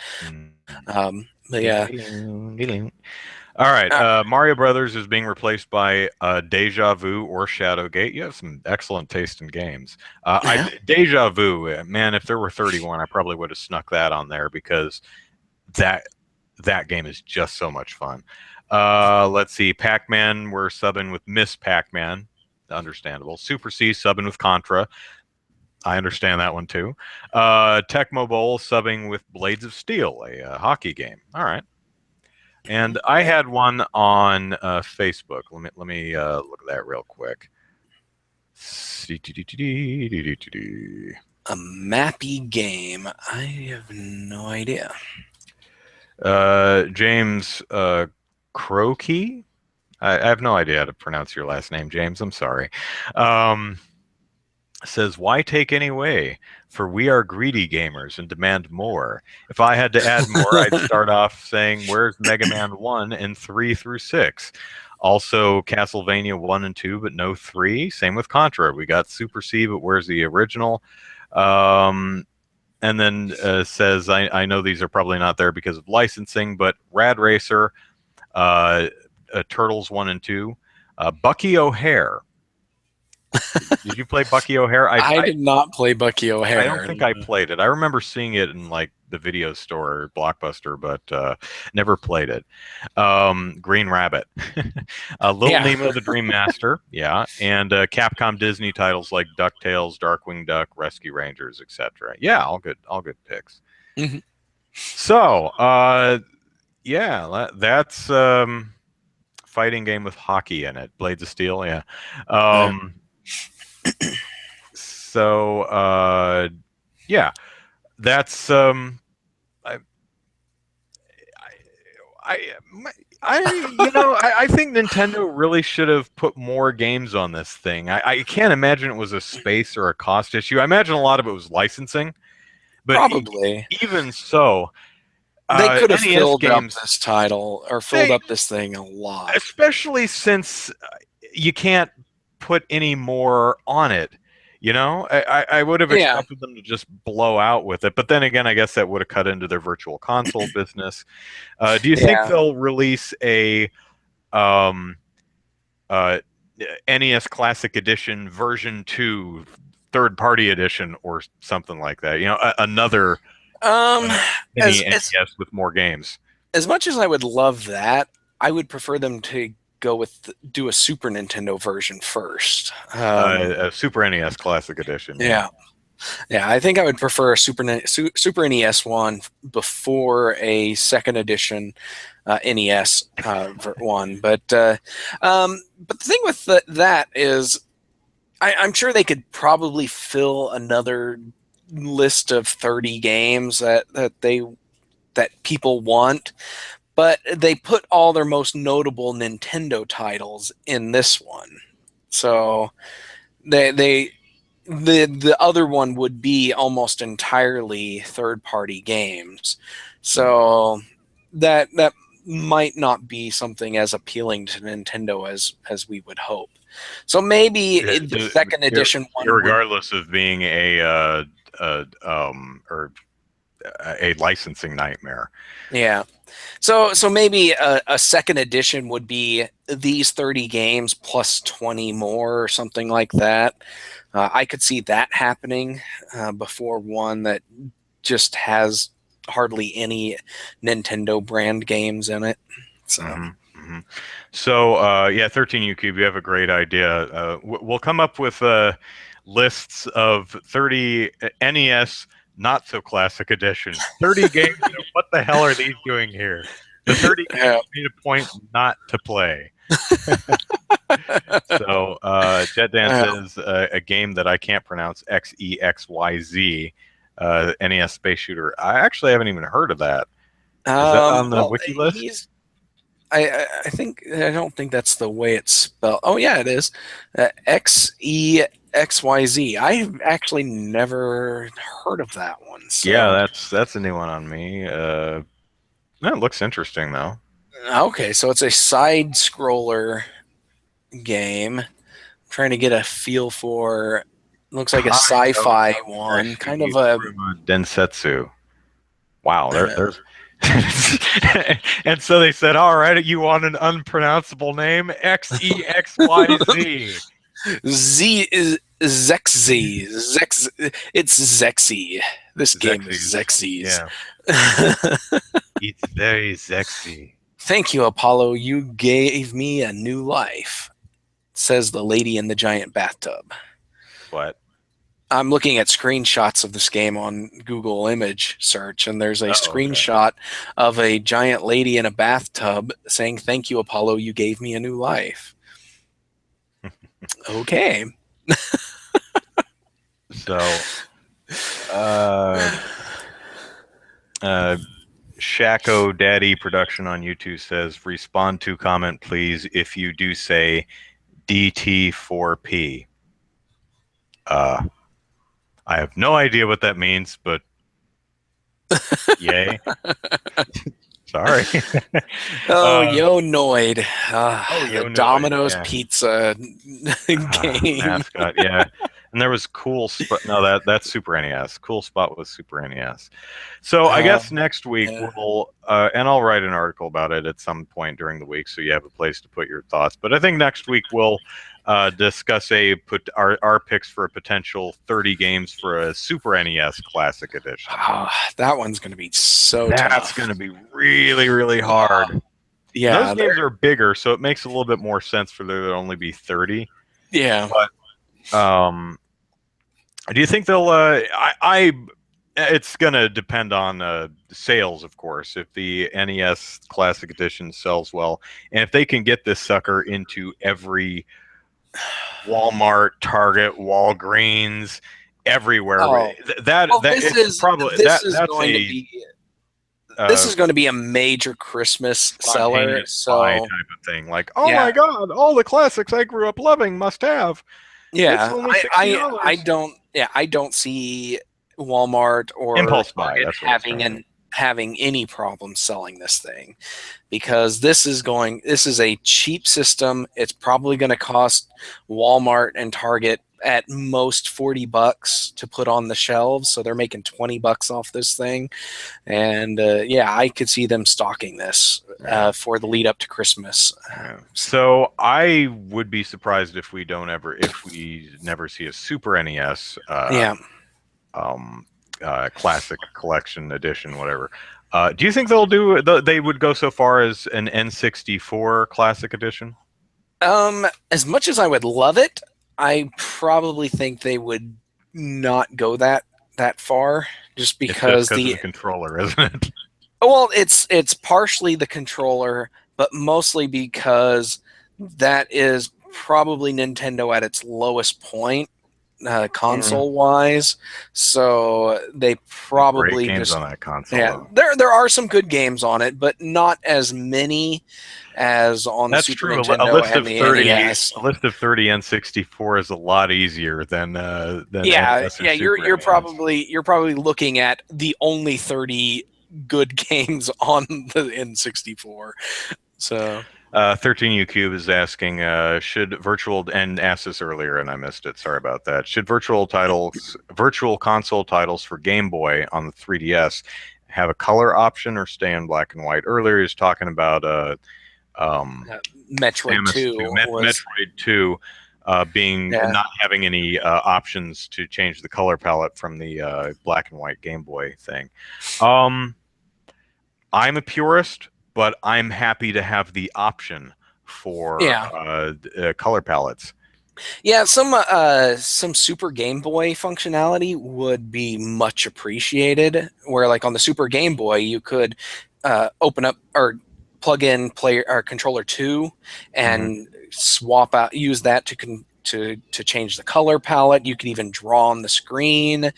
But yeah. All right, Mario Brothers is being replaced by Deja Vu or Shadowgate. You have some excellent taste in games. Deja Vu, man, if there were 31, I probably would have snuck that on there because that game is just so much fun. Let's see, Pac-Man, we're subbing with Miss Pac-Man, understandable. Super C subbing with Contra. I understand that one too. Tecmo Bowl subbing with Blades of Steel, a hockey game. All right. And I had one on Facebook. Let me look at that real quick. A mappy game. I have no idea. James Croakey. I have no idea how to pronounce your last name, James. I'm sorry. Says, why take any way? For we are greedy gamers and demand more. If I had to add more, I'd start off saying, where's Mega Man 1 and 3 through 6? Also, Castlevania 1 and 2, but no 3. Same with Contra. We got Super C, but where's the original? And then says, I know these are probably not there because of licensing, but Rad Racer, Turtles 1 and 2, Bucky O'Hare. Did you play Bucky O'Hare? I did not play Bucky O'Hare. I don't think I played it. I remember seeing it in like the video store or Blockbuster, but never played it. Green Rabbit, Little Nemo the Dream Master, yeah, and Capcom Disney titles like DuckTales, Darkwing Duck, Rescue Rangers, etc. Yeah, all good picks. Mm-hmm. So, yeah, that's fighting game with hockey in it. Blades of Steel, yeah. So, yeah, that's I think Nintendo really should have put more games on this thing. I can't imagine it was a space or a cost issue. I imagine a lot of it was licensing, but Probably. even so, They could have NES filled up games, this title or filled they up this thing a lot. especially since you can't put any more on it. I would have Yeah. expected them to just blow out with it, but then again, I guess that would have cut into their virtual console business. Do you think Yeah. they'll release a um, uh, NES Classic Edition version 2 third party edition or something like that? Another Um, uh, as mini as NES with more games. as much as I would love that, I would prefer them to do a Super Nintendo version first. A Super NES Classic Edition, yeah. Yeah. Yeah, I think I would prefer a Super NES one before a second edition NES one. But the thing with that is, I'm sure they could probably fill another list of 30 games that people want, but they put all their most notable Nintendo titles in this one. So they the other one would be almost entirely third party games. So that might not be something as appealing to Nintendo as we would hope. So maybe the second edition one would. Regardless of being or a licensing nightmare. Yeah. So maybe a second edition would be these 30 games plus 20 more or something like that. I could see that happening before one that just has hardly any Nintendo brand games in it. So Mm-hmm. So, yeah, 13U Cube, you have a great idea. We'll come up with lists of 30 NES not so classic edition, 30 games. What the hell are these doing here? The 30 games yeah. made a point not to play. So, Jet Dance is a game that I can't pronounce, XEXYZ, NES Space Shooter. I actually haven't even heard of that. Is that on the Well, wiki list? I think I don't think that's the way it's spelled. Oh yeah, it is. XEXYZ. I've actually never heard of that one. Yeah, So that's a new one on me. That looks interesting though. okay, so it's a side scroller game. I'm trying to get a feel for. Looks like a sci-fi one, kind of a. Densetsu. Wow, there's and so they said, "All right, you want an unpronounceable name? XEXYZ." Z is Zexy. It's Zexy. This game is Zexies. Zexy's. Yeah, it's very sexy. Thank you, Apollo. You gave me a new life, says the lady in the giant bathtub. What? I'm looking at screenshots of this game on Google image search, and there's a Oh, okay. screenshot of a giant lady in a bathtub saying, "Thank you, Apollo. You gave me a new life." Okay. So, uh, Shako Daddy Production on YouTube says, respond to comment, please, if you do say DT4P. I have no idea what that means, but yay. Sorry. Yo Noid. The Domino's yeah. Pizza game. Mascot, yeah. And there was Cool Spot. No, that's Super NES. Cool Spot was Super NES. So I guess next week we'll, and I'll write an article about it at some point during the week, so you have a place to put your thoughts. But I think next week we'll discuss our picks for a potential 30 games for a Super NES Classic Edition. That one's going to be so tough. That's going to be really, really hard. Yeah, those games are bigger, so it makes a little bit more sense for there to only be 30. Yeah. But do you think they'll? It's gonna depend on sales, of course. If the NES Classic Edition sells well, and if they can get this sucker into every Walmart, Target, Walgreens, everywhere, this is going to be this is going to be a major Christmas seller. spontaneous buy So type of thing. Like, oh my yeah, god, all the classics I grew up loving must have. It's yeah, only I, I $60. don't, yeah, I don't see Walmart or Impulse buy. Target That's what it's trying to. having any problem selling this thing, because this is a cheap system. It's probably going to cost Walmart and Target at most $40 to put on the shelves, so they're making $20 off this thing. And yeah, I could see them stocking this Yeah. for the lead up to Christmas. Yeah. So I would be surprised if we never see a Super NES Yeah. um, classic collection edition, whatever. Do you think they would go so far as an N64 classic edition? As much as I would love it, I probably think they would not go that far, just It's just because because of the the controller, isn't it? well, it's partially the controller, but mostly because that is probably Nintendo at its lowest point, console wise. So they Great probably games just, on that console, yeah, though. there are some good games on it, but not as many as on the That's Super true. Nintendo and the NES. A list of 30 N64 is a lot easier than Yeah, NES or yeah, Super NES. you're probably looking at the only 30 good games on the N64. So 13U Cube is asking, should virtual and asked this earlier and I missed it. Sorry about that. Should virtual console titles for Game Boy on the 3DS have a color option or stay in black and white? Earlier, he was talking about um, Metroid Samus 2, 2 was, Metroid 2 being yeah, not having any options to change the color palette from the black and white Game Boy thing. Um, I'm a purist, but I'm happy to have the option for yeah. color palettes. Yeah, some Super Game Boy functionality would be much appreciated. Where like on the Super Game Boy, you could open up or plug in player or controller two Hmm. and swap out, use that to change the color palette. You could even draw on the screen.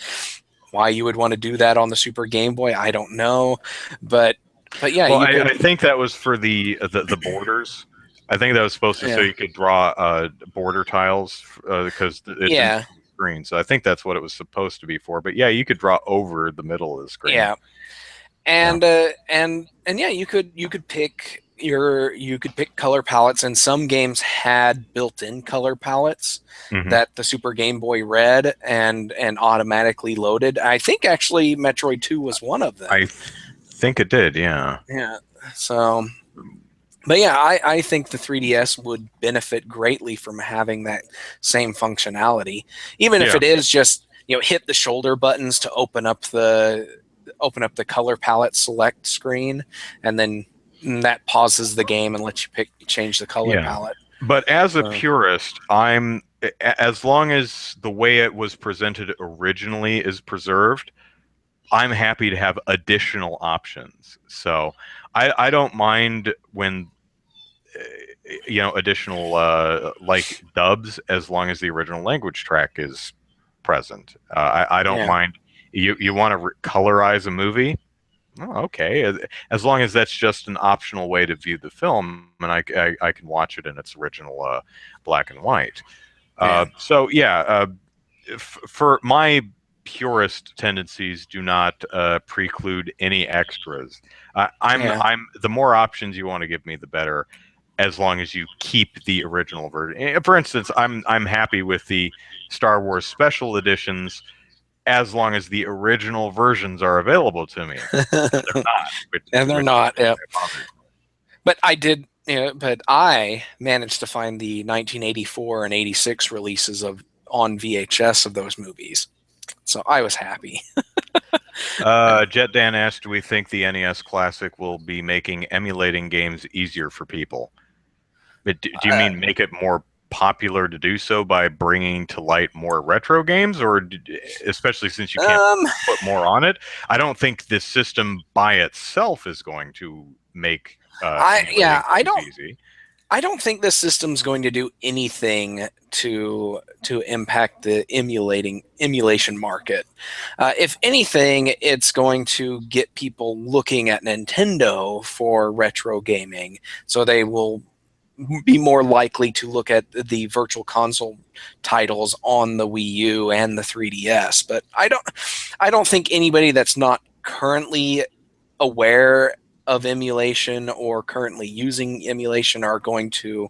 Why you would want to do that on the Super Game Boy, I don't know, but yeah, Well, you I could. think that was for the borders. I think that was supposed to so Yeah, you could draw border tiles because it didn't yeah, show the screen. So I think that's what it was supposed to be for. But yeah, you could draw over the middle of the screen. yeah. Yeah. And yeah, you could pick color palettes, and some games had built-in color palettes Hmm. that the Super Game Boy read and automatically loaded. I think actually Metroid 2 was one of I them. think it did. Yeah. Yeah. So but yeah, I think the 3DS would benefit greatly from having that same functionality, even if Yeah. it is just, hit the shoulder buttons to open up the color palette select screen, and then that pauses the game and lets you change the color Yeah. palette. But as a So purist, as long as the way it was presented originally is preserved, I'm happy to have additional options. So I don't mind when additional like dubs as long as the original language track is present. I don't yeah, mind. You want to colorize a movie? Oh, okay. As long as that's just an optional way to view the film, and I can watch it in its original black and white. yeah, So yeah, for my purist tendencies do not preclude any extras. yeah, The more options you want to give me, the better, as long as you keep the original version. For instance, I'm happy with the Star Wars special editions as long as the original versions are available to me. They're not, and they're which not. Yeah, bothers but I did. But I managed to find the 1984 and 86 releases of on VHS of those movies, so I was happy. me. Jet Dan asked, "Do we think the NES Classic will be making emulating games easier for people?" But do you Uh, mean make it more popular to do so by bringing to light more retro games, or especially since you can't um, put more on it? I don't think this system by itself is going to make I emulating yeah, games easy. I don't think this system's going to do anything to impact the emulation market. If anything, it's going to get people looking at Nintendo for retro gaming, so they will be more likely to look at the virtual console titles on the Wii U and the 3DS. But I don't think anybody that's not currently aware of emulation or currently using emulation are going to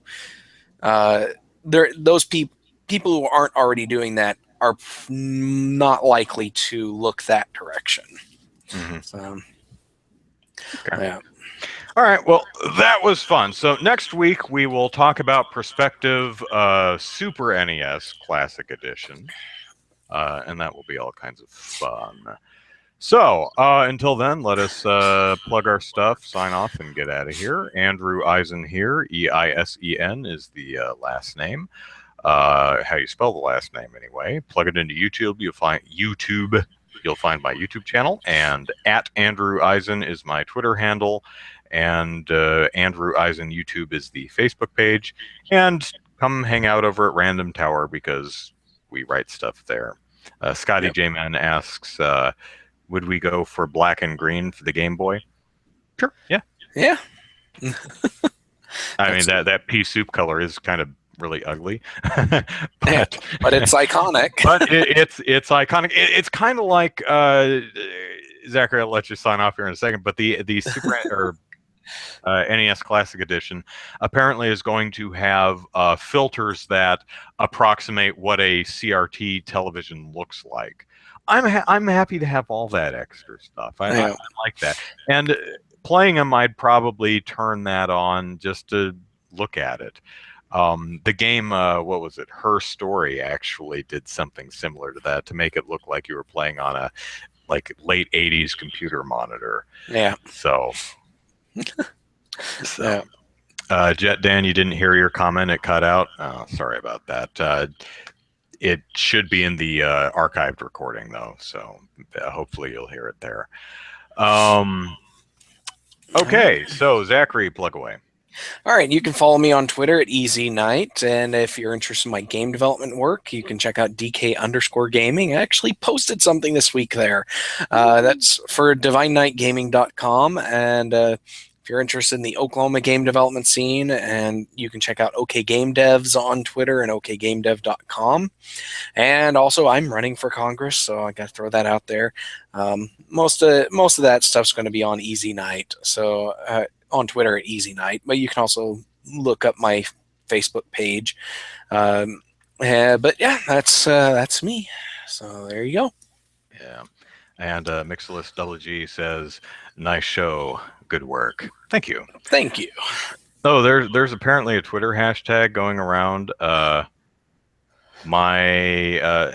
those people who aren't already doing that are not likely to look that direction. Mm-hmm. So, Okay. yeah. All right. Well, that was fun. So next week we will talk about Perspective Super NES Classic Edition, and that will be all kinds of fun. So until then, let us plug our stuff, sign off, and get out of here. Andrew Eisen here. Eisen is the last name. How you spell the last name anyway. Plug it into YouTube. You'll find YouTube. You'll find my YouTube channel, and at Andrew Eisen is my Twitter handle, and Andrew Eisen YouTube is the Facebook page. And come hang out over at Random Tower because we write stuff there. Scotty Yep. J Man asks, would we go for black and green for the Game Boy? Sure. Yeah. Yeah. I mean that pea soup color is kind of really ugly, Yeah. But it's iconic. but it's iconic. It's kind of like Zachary. I'll let you sign off here in a second. But the Super or NES Classic Edition apparently is going to have filters that approximate what a CRT television looks like. I'm happy to have all that extra stuff. I like that. And playing them, I'd probably turn that on just to look at it. The game, what was it? Her Story actually did something similar to that to make it look like you were playing on a like late '80s computer monitor. Yeah. So. Jet Dan, you didn't hear your comment. It cut out. Oh, sorry about that. It should be in the archived recording, though. So hopefully you'll hear it there. Okay, so Zachary, plug away. All right, you can follow me on Twitter at Easy Night, and if you're interested in my game development work, you can check out DK_gaming. I actually posted something this week there. That's for DivineNightGaming.com, and if you're interested in the Oklahoma game development scene, and you can check out OK Game Devs on Twitter and OKGameDev.com. And also, I'm running for Congress, so I got to throw that out there. Most of that stuff's going to be on Easy Night, so on Twitter at Easy Night. But you can also look up my Facebook page. But yeah, that's me. So there you go. Yeah, and Mixolist WG says, "Nice show, good work. Thank you." Thank you. Oh, there's apparently a Twitter hashtag going around. My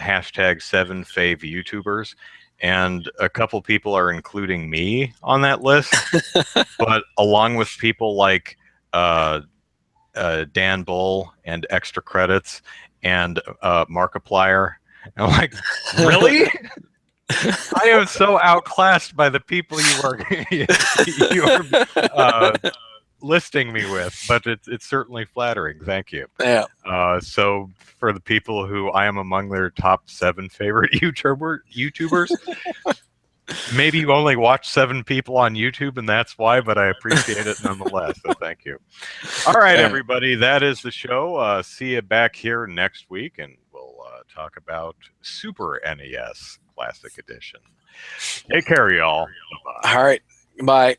hashtag 7fave YouTubers, and a couple people are including me on that list, but along with people like Dan Bull and Extra Credits and Markiplier. And I'm like, really? I am so outclassed by the people you are listing me with, but it's certainly flattering. Thank you. Yeah. So for the people who I am among their top 7 favorite YouTubers, maybe you only watch 7 people on YouTube, and that's why, but I appreciate it nonetheless. So thank you. All right, everybody, that is the show. See you back here next week, and we'll talk about Super NES Classic Edition. Take care, y'all. Bye-bye. All right. Bye.